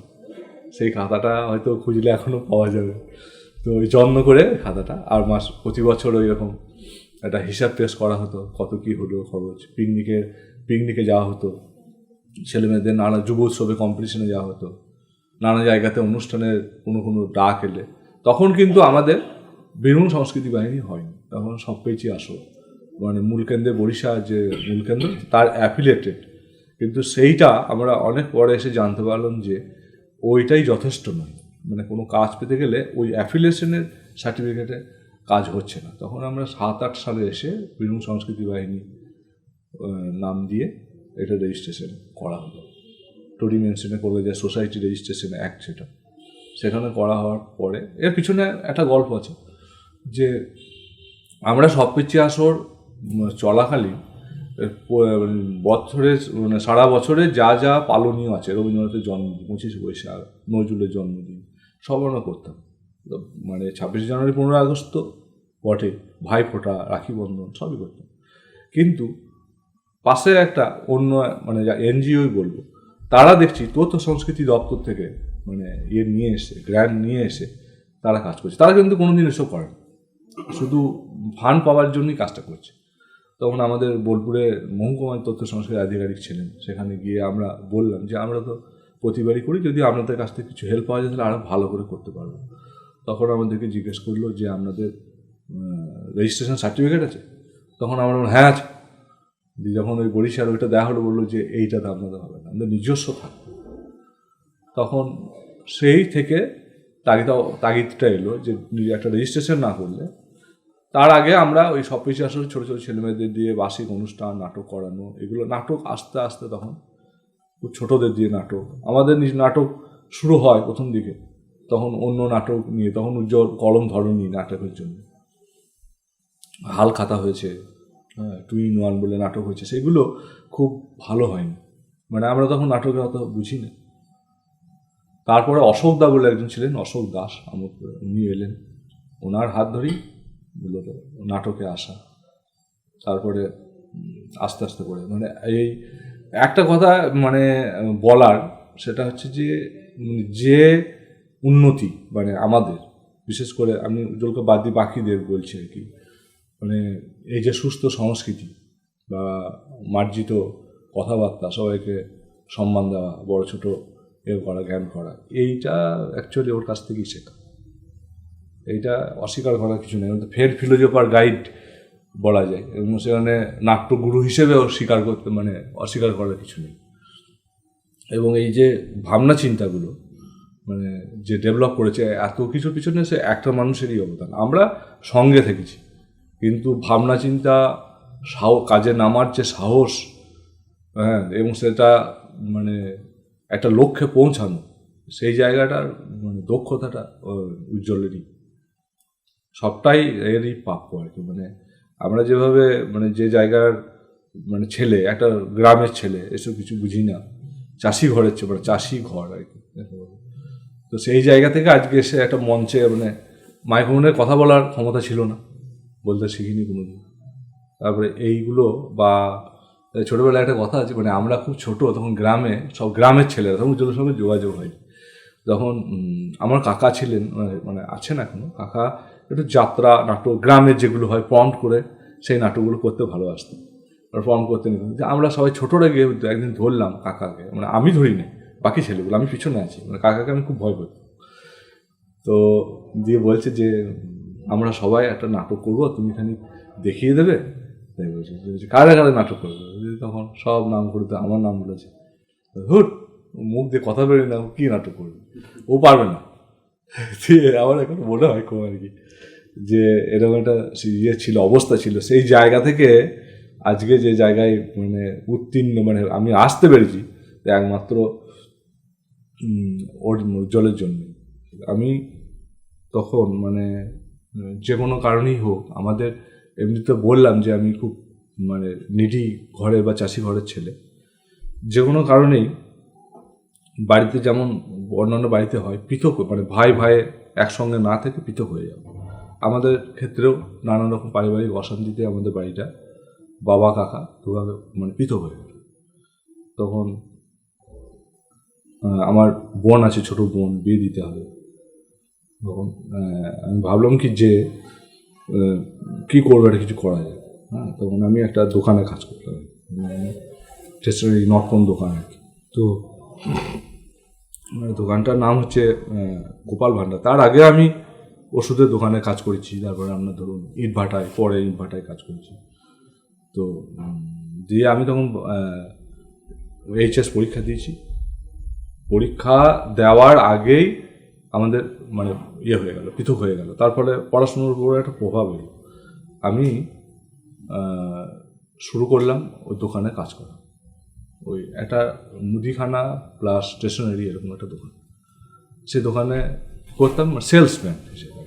সেই খাতাটা হয়তো খুঁজলে এখনও পাওয়া যাবে। তো ওই যত্ন করে খাতাটা, আর প্রতি বছর ওই রকম একটা হিসাব পেশ করা হতো, কত কী হলো খরচ। পিকনিকে যাওয়া হতো, ছেলেমেয়েদের নানা যুব উৎসবে কম্পিটিশনে যাওয়া হতো, নানা জায়গাতে অনুষ্ঠানের কোনো ডাক এলে। তখন কিন্তু আমাদের বীরভূম সংস্কৃতি বাহিনী হয়নি, তখন সবপেচি আসো, মানে মূল কেন্দ্রে বরিশা যে মূল কেন্দ্র তার অ্যাফিলিয়েটেড। কিন্তু সেইটা আমরা অনেক পরে এসে জানতে পারলাম যে ওইটাই যথেষ্ট নয়, মানে কোনো কাজ পেতে গেলে ওই অ্যাফিলিয়েশনের সার্টিফিকেটে কাজ হচ্ছে না। তখন আমরা 7-8 সালে এসে বীরভূম সংস্কৃতি বাহিনী নাম দিয়ে এটা রেজিস্ট্রেশন করা হলো। টোরি মেনশনে করলে যে সোসাইটি রেজিস্ট্রেশন অ্যাক্ট, সেখানে করা হওয়ার পরে এর পিছনে একটা গল্প আছে যে আমরা সবপেচি আসর চলাকালীন বছরের মানে সারা বছরে যা যা পালনীয় আছে, রবীন্দ্রনাথের জন্মদিন, 25শে বৈশাখ, নজরুলের জন্মদিন, সব আমরা করতাম। মানে 26শে জানুয়ারি, 15ই আগস্ট তো বটে, ভাইফোঁটা, রাখি বন্ধন সবই করতাম। কিন্তু পাশে একটা অন্য মানে এনজিওই বলবো, তারা দেখছি তথ্য সংস্কৃতি দপ্তর থেকে মানে নিয়ে এসে, গ্র্যান্ট নিয়ে এসে তারা কাজ করছে। তারা কিন্তু কোনোদিন এসব করে না, শুধু ফান্ড পাওয়ার জন্যই কাজটা করছে। তখন আমাদের বোলপুরে মহকুমার তথ্য সংস্কৃতি আধিকারিক ছিলেন, সেখানে গিয়ে আমরা বললাম যে আমরা তো প্রতিবারই করি, যদি আপনাদের কাছ থেকে কিছু হেল্প পাওয়া যায় তাহলে আরও ভালো করে করতে পারবো। তখন আমাদেরকে জিজ্ঞেস করলো যে আপনাদের রেজিস্ট্রেশন সার্টিফিকেট আছে? তখন আমরা হ্যাঁ আছে। যখন ওই বরিশাল ওইটা দেওয়া হলো, বললো যে এইটাতে আপনাদের হবে না, আমাদের নিজস্ব থাকবে। তখন সেই থেকে তাগিদটা এলো যে একটা রেজিস্ট্রেশন না করলে, তার আগে আমরা ওই সবকিছু আসলে ছোটো ছোটো ছেলেমেয়েদের দিয়ে বার্ষিক অনুষ্ঠান, নাটক করানো, এগুলো নাটক আস্তে আস্তে তখন খুব ছোটোদের দিয়ে নাটক, আমাদের নাটক শুরু হয় প্রথম দিকে, তখন অন্য নাটক নিয়ে, তখন উজ্জ্বল কলম ধরনি নাটকের জন্য, হাল খাতা হয়েছে, হ্যাঁ 2-in-1 বলে নাটক হয়েছে, সেগুলো খুব ভালো হয়নি, মানে আমরা তখন নাটকের অত বুঝি না। তারপরে অশোক দা বলে একজন ছিলেন, অশোক দাস, উনি এলেন, ওনার হাত ধরেই মূলত নাটকে আসা। তারপরে আস্তে আস্তে করে মানে এই একটা কথা মানে বলার, সেটা হচ্ছে যে উন্নতি মানে আমাদের, বিশেষ করে আমি উজ্জ্বলকে বাদ দিয়ে বাকিদের বলছি আর কি, মানে এই যে সুস্থ সংস্কৃতি বা মার্জিত কথাবার্তা, সবাইকে সম্মান দেওয়া, বড় ছোট করা, জ্ঞান করা, এইটা অ্যাকচুয়ালি ওর কাছ থেকেই শেখা। এইটা অস্বীকার করার কিছু নেই, ফের ফিলোজফার গাইড বলা যায়, এবং সেখানে নাট্যগুরু হিসেবেও অস্বীকার করার কিছু নেই। এবং এই যে ভাবনা চিন্তাগুলো মানে যে ডেভেলপ করেছে, এত কিছুর পিছনে সে একটা মানুষেরই অবদান। আমরা সঙ্গে থেকেছি, কিন্তু ভাবনা চিন্তা, কাজে নামার যে সাহস, হ্যাঁ, এবং সেটা মানে একটা লক্ষ্যে পৌঁছানো, সেই জায়গাটার মানে দক্ষতাটা উজ্জ্বলেরই, সবটাই এরই প্রাপ্য আর কি। মানে আমরা যেভাবে মানে যে জায়গার মানে ছেলে, একটা গ্রামের ছেলে, এসব কিছু বুঝি না, চাষি ঘরের মানে চাষি ঘর আর কি, তো সেই জায়গা থেকে আজকে এসে একটা মঞ্চে মানে মাইক্রোফোনের কথা বলার ক্ষমতা ছিল না, বলতে শিখিনি কোনোদিন। তারপরে এইগুলো বা ছোটোবেলায় একটা কথা আছে, মানে আমরা খুব ছোট তখন গ্রামে, সব গ্রামের ছেলেরা, তখন উজ্জ্বলের সঙ্গে যোগাযোগ হয়। তখন আমার কাকা ছিলেন, মানে আছেন এখনও, কাকা একটু যাত্রা নাটক, গ্রামের যেগুলো হয় প্রম্পট করে সেই নাটকগুলো করতে ভালোবাসতাম, প্রম্পট করতে নিতাম। আমরা সবাই ছোটরা গিয়ে একদিন ধরলাম কাকাকে, মানে আমি ধরি নাই, বাকি ছেলেগুলো, আমি পিছনে আছি, মানে কাকাকে আমি খুব ভয় করতাম। তো দিয়ে বলছে যে আমরা সবাই একটা নাটক করবো, তুমি খানি দেখিয়ে দেবে। তাই বলছে কারে কারে নাটক করবে, তখন সব নাম করতে আমার নাম বলেছে, হুট মুখ দিয়ে কথা বেরোয় না, কী নাটক করবে, ও পারবে না। দিয়ে আমার এখন মনে হয় খুব আর কি যে এরকম একটা ইয়ে ছিল, অবস্থা ছিল। সেই জায়গা থেকে আজকে যে জায়গায় মানে উত্তীর্ণ, মানে আমি আসতে পেরেছি একমাত্র ওর উজ্জ্বলের জন্য। আমি তখন মানে যে কোনো কারণেই হোক, আমাদের এমনিতে বললাম যে আমি খুব মানে নিডি ঘরে বা চাষি ঘরের ছেলে, যে কোনো কারণেই বাড়িতে যেমন অন্যান্য বাড়িতে হয় পৃথক, মানে ভাই ভাই একসঙ্গে না থেকে পৃথক হয়ে যাবে, আমাদের ক্ষেত্রেও নানান রকম পারিবারিক অশান্তিতে আমাদের বাড়িটা বাবা কাকা দুভাবে মানে পৃথক হয়ে গেল। তখন আমার বোন আছে, ছোট বোন, বিয়ে দিতে হবে। তখন আমি ভাবলাম কি যে কী করবো, এটা কিছু করা যায়। হ্যাঁ, তখন আমি একটা দোকানে কাজ করতাম, স্টেশনারি নর্তন দোকান আর কি। তো মানে দোকানটার নাম হচ্ছে গোপাল ভান্ডার। তার আগে আমি ওষুধের দোকানে কাজ করেছি, তারপরে আমরা ধরুন ইট ভাটায়, পরে ইট ভাটায় কাজ করেছি। তো দিয়ে আমি তখন এইচএস পরীক্ষা দিয়েছি। পরীক্ষা দেওয়ার আগেই আমাদের মানে ইয়ে হয়ে গেল, পৃথক হয়ে গেল। তার ফলে পড়াশুনোর উপরে একটা প্রভাব এলো। আমি শুরু করলাম ওই দোকানে কাজ করা, ওই একটা মুদিখানা প্লাস স্টেশনারি এরকম একটা দোকান। সে দোকানে করতাম সেলসম্যান হিসেবে।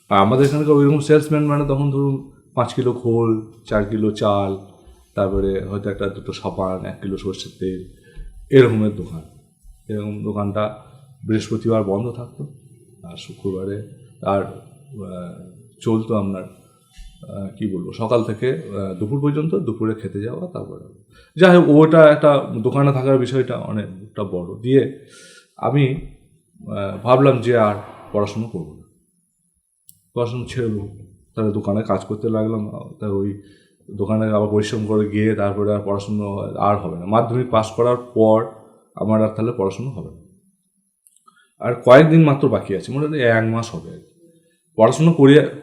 আর আমাদের এখানকার ওইরকম সেলসম্যান মানে তখন ধরুন 5 কিলো খোল, 4 কিলো চাল, তারপরে হয়তো একটা দুটো সাবান, 1 কিলো সরষের তেল, এরকমের দোকান। এরকম দোকানটা বৃহস্পতিবার বন্ধ থাকতো, আর শুক্রবারে আর চলতো আপনার কী বলবো, সকাল থেকে দুপুর পর্যন্ত, দুপুরে খেতে যাওয়া, তারপরে যাই হোক ওটা একটা দোকানে থাকার বিষয়টা অনেকটা বড়। দিয়ে আমি ভাবলাম যে আর পড়াশুনো করবো না, পড়াশুনো ছেড়ে দেবো। তাহলে দোকানে কাজ করতে লাগলাম, তা ওই দোকানে আবার পরিশ্রম করে গিয়ে তারপরে আর পড়াশুনো আর হবে না। মাধ্যমিক পাস করার পর আমার আর তাহলে পড়াশুনো হবে না। আর কয়েকদিন মাত্র বাকি আছে, মোটামুটি 1 মাস হবে আর কি। পড়াশুনো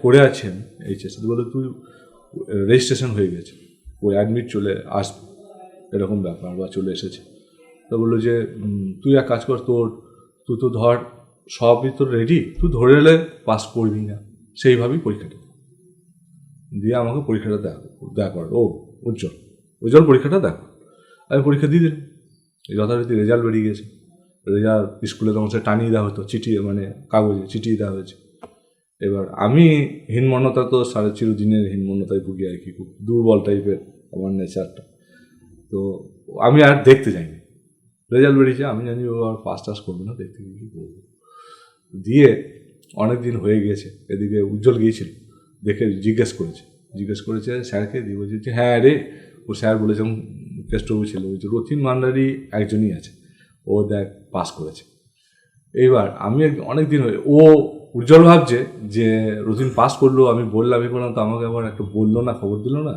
করে আছেন এইচএস, বলে তুই রেজিস্ট্রেশন হয়ে গেছে, ওই অ্যাডমিট চলে আসবে, এরকম ব্যাপার বা চলে এসেছে। তো বললো যে তুই এক কাজ কর, তুই তো ধর সবই তোর রেডি, তুই ধরে এলে পাস করবি না, সেইভাবেই পরীক্ষাটা দিয়ে আমাকে পরীক্ষাটা দেখা কর। ও উজ্জ্বল পরীক্ষাটা দেখো। আমি পরীক্ষা দিয়ে দিলাম, যথারীতি রেজাল্ট বেরিয়ে গেছে। রেজাল্ট স্কুলে তখন সে টানিয়ে দেওয়া হতো, চিঠিয়ে মানে কাগজে চিঠিয়ে দেওয়া হয়েছে। এবার আমি হীনমন্যতা তো চিরদিনের হীনমন্যতায় ভুগি আর কি, খুব দুর্বল টাইপের আমার নেচারটা। তো আমি আর দেখতে যাইনি, রেজাল্ট বেরিয়েছে, আমি জানি ও আর পাস টাস করবে না, দেখতে গিয়ে কী করবো। দিয়ে অনেক দিন হয়ে গেছে, এদিকে উজ্জ্বল গিয়েছিল, দেখে জিজ্ঞেস করেছে স্যারকে, দিয়ে বলছে যে হ্যাঁ রে, ও স্যার বলেছেন কেষ্টবাবু ছিল, বলছে রথিন ভান্ডারী একজনই আছে, ও দেখ পাস করেছে। এইবার আমি অনেক দিন হয়ে, ও উজ্জ্বল ভাবছে যে রথিন পাস করলো, আমি বললাম তো আমাকে আবার একটু বললো না, খবর দিল না।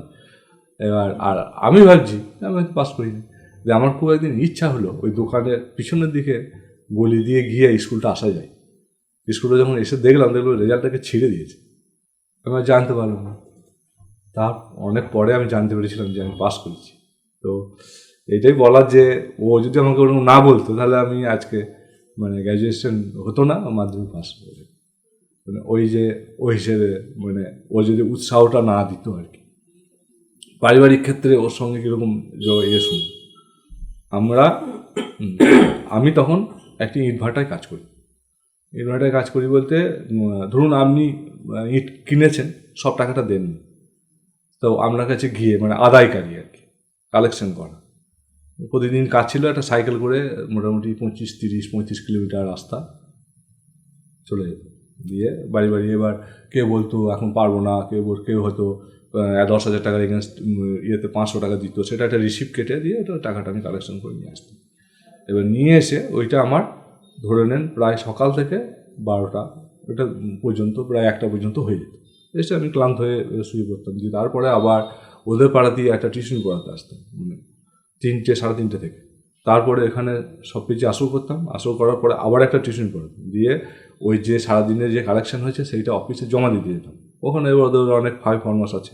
এবার আর আমি ভাবছি আমি হয়তো পাস করিনি। যে আমার খুব একদিন ইচ্ছা হলো ওই দোকানের পিছনের দিকে গলি দিয়ে গিয়ে স্কুলটা আসা যায়। স্কুলটা যখন এসে দেখলাম রেজাল্টটাকে ছিঁড়ে দিয়েছে, আমি জানতে পারলাম না। তার অনেক পরে আমি জানতে পেরেছিলাম যে আমি পাস করেছি। তো এটাই বলার যে ও যদি আমাকে ওরকম না বলতো তাহলে আমি আজকে মানে গ্র্যাজুয়েশন হতো না, মাধ্যমিক পাস করে, মানে ওই হিসেবে মানে ও যদি উৎসাহটা না দিত আর কি। পারিবারিক ক্ষেত্রে ওর সঙ্গে কীরকম ইয়ে শুনি আমি তখন একটি ইটভাটায় কাজ করি বলতে ধরুন আপনি ইট কিনেছেন, সব টাকাটা দেননি, তো আপনার কাছে গিয়ে মানে আদায়কারী আর কি, কালেকশন করা। প্রতিদিন কাজ ছিল, একটা সাইকেল করে মোটামুটি 25-30-35 কিলোমিটার রাস্তা চলে যেত। দিয়ে বাড়ি এবার কেউ বলতো এখন পারবো না, কেউ হয়তো 10,000 টাকার এগেনস্ট ইয়েতে 500 টাকা দিত, সেটা একটা রিসিপ্ট কেটে দিয়ে ওটা টাকাটা আমি কালেকশন করে নিয়ে আসতাম। এবার নিয়ে এসে ওইটা আমার ধরে নেন প্রায় সকাল থেকে 12টা ওটা পর্যন্ত প্রায় 1টা পর্যন্ত হয়ে যেত। এসে আমি ক্লান্ত হয়ে শুয়ে পড়তাম, দিয়ে তারপরে আবার ওদের পাড়াতেই একটা টিউশন পড়াতে আসতাম, মানে 3টে 3:30 থেকে। তারপরে এখানে সব কিছু আসর করতাম, আসর করার পরে আবার একটা টিউশন পড়াতাম, দিয়ে ওই যে সারাদিনের যে কালেকশন হয়েছে সেইটা অফিসে জমা দিতে যেতাম। ওখানে এবার ওদের অনেক ফরমাস আছে,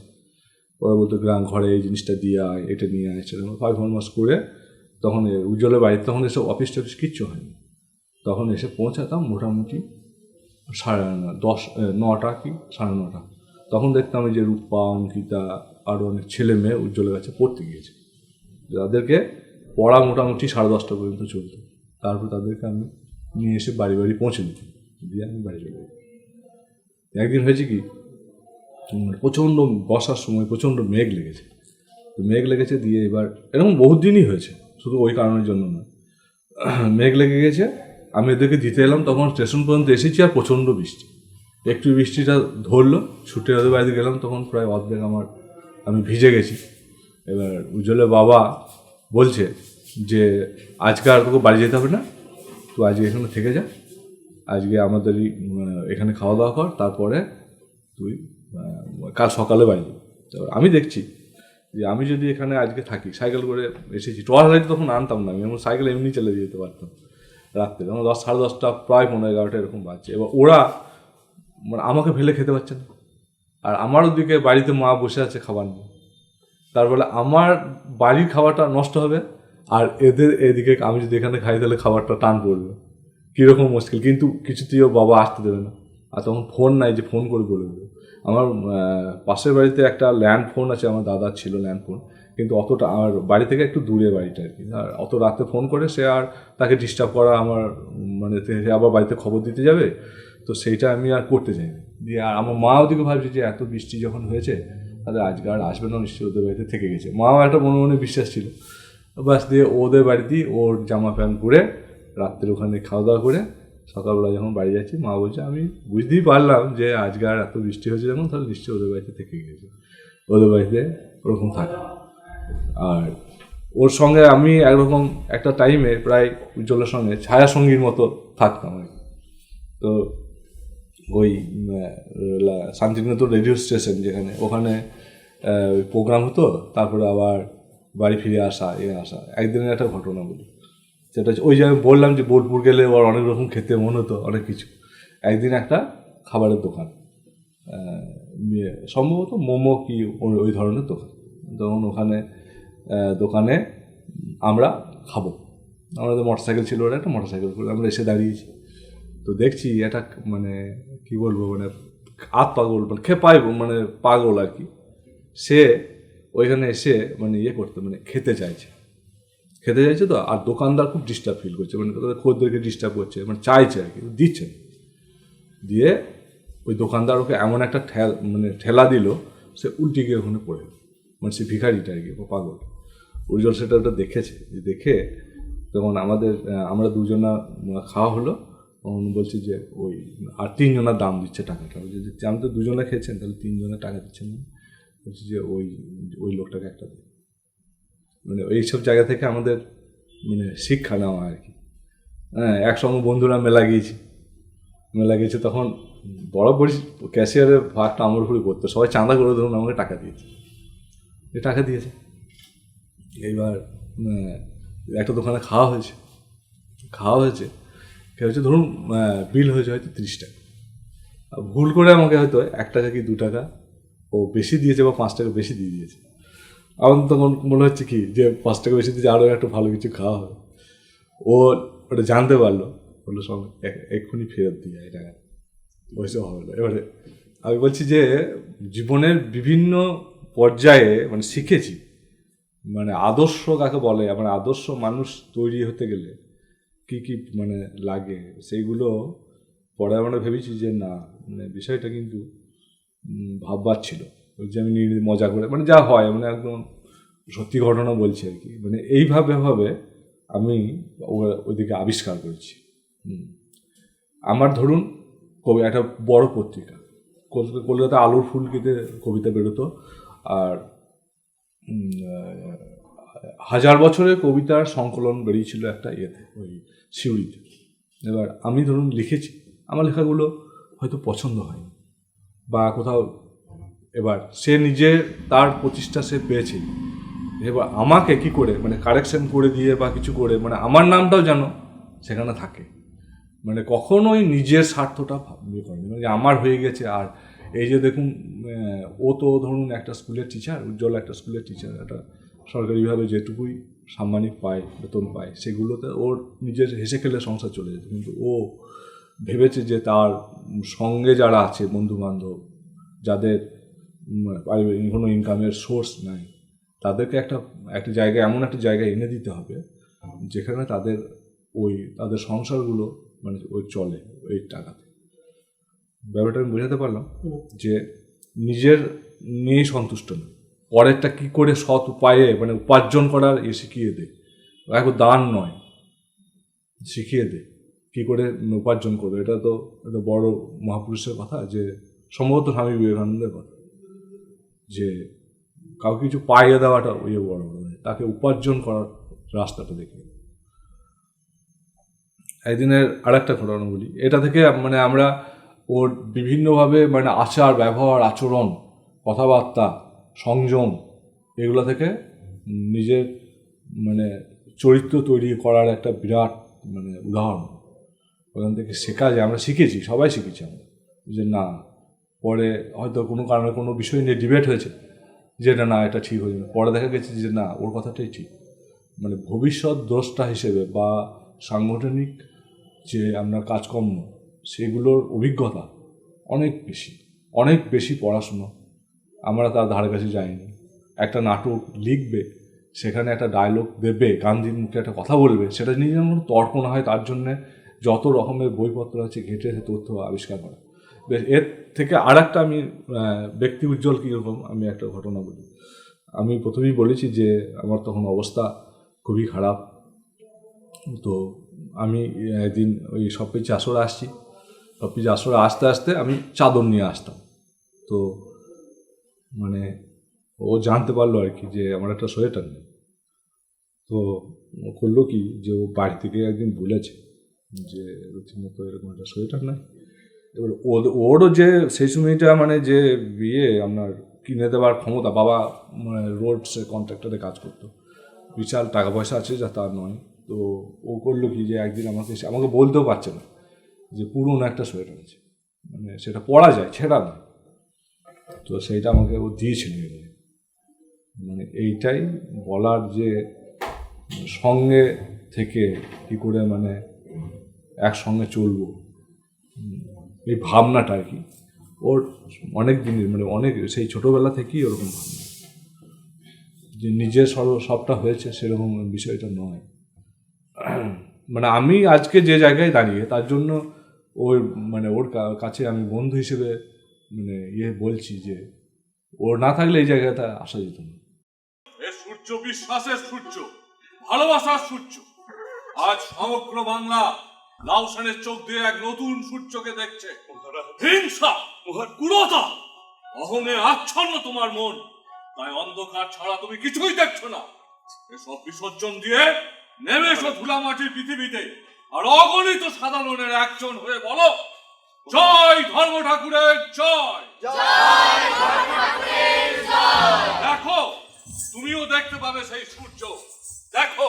ওরা বলতো গ্রাম ঘরে এই জিনিসটা দিয়ে আয়, এটা নিয়ে আয়, সেটা ফরমাস করে তখন উজ্জ্বলের বাড়িতে তখন এসব অফিস টফিস কিচ্ছু হয়নি, তখন এসে পৌঁছাতাম মোটামুটি 9:30 কি 9:30। তখন দেখতাম যে রূপা, অঙ্কিতা আরও অনেক ছেলে মেয়ে উজ্জ্বলের কাছে পড়তে গিয়েছে, তাদেরকে পড়া মোটামুটি 10:30 পর্যন্ত চলতো। তারপর তাদেরকে আমি নিয়ে এসে বাড়ি বাড়ি পৌঁছে দিতাম, দিয়ে আমি বাড়ি চলে যেতাম। একদিন হয়েছে কি, প্রচণ্ড বর্ষার সময় প্রচণ্ড মেঘ লেগেছে, তো মেঘ লেগেছে দিয়ে এবার এরকম বহুত দিনই হয়েছে, শুধু ওই কারণের জন্য না, মেঘ লেগে গেছে। আমি এদেরকে দিতে এলাম, তখন স্টেশন পর্যন্ত এসেছি আর প্রচণ্ড বৃষ্টি, একটু বৃষ্টিটা ধরলো, ছুটে ওদের বাড়িতে গেলাম, তখন প্রায় অর্ধেক আমি ভিজে গেছি। এবার উজ্জ্বলের বাবা বলছে যে আজকে আর তোকে বাড়ি যেতে হবে না, তো আজকে এখানে থেকে যা, আজকে আমাদেরই এখানে খাওয়া দাওয়া কর, তারপরে তুই কাল সকালে বাড়ি যাবি। তো আমি দেখছি যে আমি যদি এখানে আজকে থাকি, সাইকেল করে এসেছি, ট্রল হাইট তখন আনতাম না আমি, আমার সাইকেল এমনি চলে যেতে পারতাম রাত্রে, তখন 10 সাড়ে 10টা প্রায় 11:30 এরকম বাজছে। এবার ওরা মানে আমাকে ফেলে খেতে পারছে না, আর আমার ওদিকে বাড়িতে মা বসে আছে খাবার নিয়ে, তার ফলে আমার বাড়ির খাবারটা নষ্ট হবে, আর এদের এদিকে আমি যদি এখানে খাই তাহলে খাবারটা টান পড়বে, কীরকম মুশকিল। কিন্তু কিছুতেও বাবা আসতে দেবে না, আর তখন ফোন নাই যে ফোন করে বলে দেবে। আমার পাশের বাড়িতে একটা ল্যান্ড ফোন আছে, আমার দাদার ছিল ল্যান্ড ফোন, কিন্তু অতটা আমার বাড়ি থেকে একটু দূরে বাড়িটা আর কি, আর অত রাতে ফোন করে সে আর তাকে ডিস্টার্ব করা আমার মানে সে আবার বাড়িতে খবর দিতে যাবে, তো সেইটা আমি আর করতে চাইনি। দিয়ে আর আমার মা ওদিকে ভাবছে যে এত বৃষ্টি যখন হয়েছে তাহলে আজকে আর আসবে না, নিশ্চয়ই ওদের বাড়িতে থেকে গেছে, মাও একটা মনে মনে বিশ্বাস ছিল। বাস দিয়ে ওদের বাড়িতেই ওর জামা প্যান্ট পরে রাত্রে ওখানে খাওয়া দাওয়া করে সকালবেলা যখন বাড়ি যাচ্ছি, মা বলছে আমি বুঝতেই পারলাম যে আজকে আর এত বৃষ্টি হয়েছে যখন, তাহলে নিশ্চয়ই ওদের বাড়িতে থেকে গেছে, ওদের বাড়িতে ওরকম থাকে। আর ওর সঙ্গে আমি একরকম একটা টাইমে প্রায় উজ্জ্বলের সঙ্গে ছায়া সঙ্গীর মতো থাকতাম আর কি। তো ওই শান্তিনিকেতন রেডিও স্টেশন যেখানে, ওখানে ওই প্রোগ্রাম হতো, তারপরে আবার বাড়ি ফিরে আসা আসা। একদিনের একটা ঘটনা বলি, সেটা হচ্ছে ওই যে আমি বললাম যে বোলপুর গেলে ওর অনেক রকম খেতে মন হতো, অনেক কিছু। একদিন একটা খাবারের দোকান, সম্ভবত মোমো কি ওই ধরনের দোকান, তখন ওখানে দোকানে আমরা খাবো, আমাদের মোটরসাইকেল ছিল, ওরা একটা মোটরসাইকেল করে আমরা এসে দাঁড়িয়েছি। তো দেখছি একটা মানে কি বলবো, মানে পাগল, মানে খেপাই মানে পাগল আর কি, সে ওইখানে এসে মানে করতে মানে খেতে চাইছে তো, আর দোকানদার খুব ডিস্টার্ব ফিল করছে, মানে তাদের খদ্দেরকে ডিস্টার্ব করছে, মানে চাইছে আর কি, দিচ্ছে না। দিয়ে ওই দোকানদার ওকে এমন একটা ঠেলা দিল, সে উল্টে গিয়ে ওখানে পড়ে, মানে সে ভিখারিটা আর কি, পাগল। উজ্জ্বল সেটা ওটা দেখেছে, দেখে তখন আমরা দুজনা খাওয়া হলো, তখন বলছে যে ওই আর 3জনের দাম দিচ্ছে টাকাটা, বলছে আমি তো 2জনে খেয়েছেন, তাহলে 3জনের টাকা দিচ্ছেন না, বলছি যে ওই লোকটাকে একটা দিই। মানে এইসব জায়গা থেকে আমাদের মানে শিক্ষা নেওয়া আর কি। হ্যাঁ, একসঙ্গে বন্ধুরা মেলা গিয়েছে, তখন বরাবরই ক্যাশিয়ারের ভাগটা আমার উপরে করতো, সবাই চাঁদা করে ধরুন আমাকে টাকা দিয়েছে। এইবার একটা দোকানে খাওয়া হয়েছে ধরুন বিল হয়েছে হয়তো 30 টাকা, ভুল করে আমাকে হয়তো 1 টাকা কি 2 টাকা ও বেশি দিয়েছে, বা 5 টাকা বেশি দিয়ে দিয়েছে। আমার তখন মনে হচ্ছে কি যে 5 টাকা বেশি দিয়েছে, আরও একটা ভালো কিছু খাওয়া হবে। ও ওটা জানতে পারলো, বললো সব এক্ষুনি ফেরত দিয়ে যায় টাকা, ওইসব হবে না। এবারে আমি বলছি যে জীবনের বিভিন্ন পর্যায়ে মানে শিখেছি, মানে আদর্শ কাকে বলে, মানে আদর্শ মানুষ তৈরি হতে গেলে কি মানে লাগে, সেইগুলো পরে আমরা ভেবেছি যে না, মানে বিষয়টা কিন্তু ভাববার ছিল। ওই যে আমি মজা করে মানে যা হয়, মানে একদম সত্যি ঘটনা বলছি আর কি, মানে এইভাবে আমি ওইদিকে আবিষ্কার করেছি। আমার ধরুন একটা বড় পত্রিকা, কলকাতা আলোর ফুলকিতে কবিতা বেরোতো, আর 1000 বছরের কবিতার সংকলন বেরিয়েছিল একটা ওই সিউড়িতে। এবার আমি ধরুন লিখেছি, আমার লেখাগুলো হয়তো পছন্দ হয়নি বা কোথাও, এবার সে নিজে তার প্রতিষ্ঠা সে পেয়েছে, এবার আমাকে কি করে মানে কারেকশন করে দিয়ে বা কিছু করে মানে আমার নামটাও যেন সেখানে থাকে, মানে কখনোই নিজের স্বার্থটা ইয়ে করেনি, মানে আমার হয়ে গেছে। আর এই যে দেখুন, ও তো ধরুন একটা স্কুলের টিচার, উজ্জ্বল একটা স্কুলের টিচার, একটা সরকারিভাবে যেটুকুই সাম্মানিক পায়, বেতন পায়, সেগুলোতে ওর নিজের হেসে খেলে সংসার চলে যেত। কিন্তু ও ভেবেছে যে তার সঙ্গে যারা আছে বন্ধু বান্ধব, যাদের পারিবারিক কোনো ইনকামের সোর্স নাই, তাদেরকে একটা জায়গায়, এমন একটা জায়গায় এনে দিতে হবে যেখানে তাদের সংসারগুলো মানে ওই চলে ওই টাকাতে। ব্যাপারটা আমি বোঝাতে পারলাম যে নিজের নিয়েই সন্তুষ্ট না, পরেরটা কি করে সৎ উপায়ে মানে উপার্জন করার শিখিয়ে দে, এখন দান নয়, শিখিয়ে দে কি করে উপার্জন করবে। এটা তো বড় মহাপুরুষের কথা, যে সম্ভবত স্বামী বিবেকানন্দের কথা, যে কাউকে কিছু পাইয়ে দেওয়াটা ওই বড় নয়, তাকে উপার্জন করার রাস্তাটা দেখে। একদিনের আর একটা ঘটনা বলি, এটা থেকে মানে আমরা ওর বিভিন্নভাবে মানে আচার ব্যবহার, আচরণ, কথাবার্তা, সংযম, এগুলো থেকে নিজের মানে চরিত্র তৈরি করার একটা বিরাট মানে উদাহরণ ওখান থেকে শেখা যায়। আমরা শিখেছি, সবাই শিখেছি আমরা, যে না পরে হয়তো কোনো কারণে কোনো বিষয় নিয়ে ডিবেট হয়েছে যে এটা ঠিক হয়ে যাবে, পরে দেখা গেছে যে না ওর কথাটাই ঠিক। মানে ভবিষ্যৎ দ্রষ্টা হিসেবে বা সাংগঠনিক যে আমরা কাজকর্ম, সেগুলোর অভিজ্ঞতা অনেক বেশি পড়াশুনো, আমরা তার ধারে কাছে যাইনি। একটা নাটক লিখবে, সেখানে একটা ডায়লগ দেবে, গান্ধীর মুখে একটা কথা বলবে, সেটা নিয়ে যেন কোনো তর্ক না হয়, তার জন্যে যত রকমের বইপত্র আছে ঘেঁটে তথ্য আবিষ্কার করা। এর থেকে আর একটা আমি ব্যক্তি উজ্জ্বল কীরকম, আমি একটা ঘটনা বলি। আমি প্রথমেই বলেছি যে আমার তখন অবস্থা খুবই খারাপ। তো আমি একদিন ওই সবকিছু আসরে আসছি, সবকিছু আসরে আসতে আসতে আমি চাদর নিয়ে আসতাম। তো মানে ও জানতে পারলো আর কি যে আমার একটা সোয়েটার নেই। তো ও করলো কি যে ও বাড়ি থেকে একদিন বলেছে যে রীতিমতো এরকম একটা সোয়েটার নাই। এবার ওরও যে সেই সময়টা মানে যে আপনার কিনে দেওয়ার ক্ষমতা, বাবা মানে রোডসে কন্ট্রাক্টরে কাজ করতো, বিশাল টাকা পয়সা আছে যা তার নয়। তো ও করলো কি যে একদিন আমাকে বলতেও পারছে না যে পুরনো একটা সোয়েটার আছে, মানে সেটা পরা যায়, ছেঁড়া না। তো সেইটা আমাকে ও দিয়েছিল। মানে এইটাই বলার যে সঙ্গে থেকে কী করে মানে একসঙ্গে চলবো, এই ভাবনাটা আর কি ওর অনেক দিনের মানে অনেক সেই ছোটোবেলা থেকেই ওরকম ভাবনা, যে নিজের সবটা হয়েছে সেরকম বিষয়টা নয়। মানে আমি আজকে যে জায়গায় দাঁড়িয়ে তার জন্য ওর কাছে আমি বন্ধু হিসেবে মানে বলছি যে ওর না থাকলে এই জায়গাটা আসা যেত না। এ সূর্য বিশ্বাসের সূর্য, ভালোবাসার সূর্য। আজ সমগ্র বাংলা লাউ সেনের চোখ দিয়ে এক নতুন সূর্যকে দেখছে। হিংসা, ক্রূরতা, অহংয়ে আচ্ছন্ন তোমার মন, তাই অন্ধকার ছাড়া তুমি কিছুই দেখছো না। এসব বিসর্জন দিয়ে নেমে এসো ধুলামাটির পৃথিবীতে, আর অগণিত সাধারণের একজন হয়ে বলো জয় ধর্ম ঠাকুরের জয়। দেখো তুমিও দেখতে পাবে সেই সূর্য, দেখো।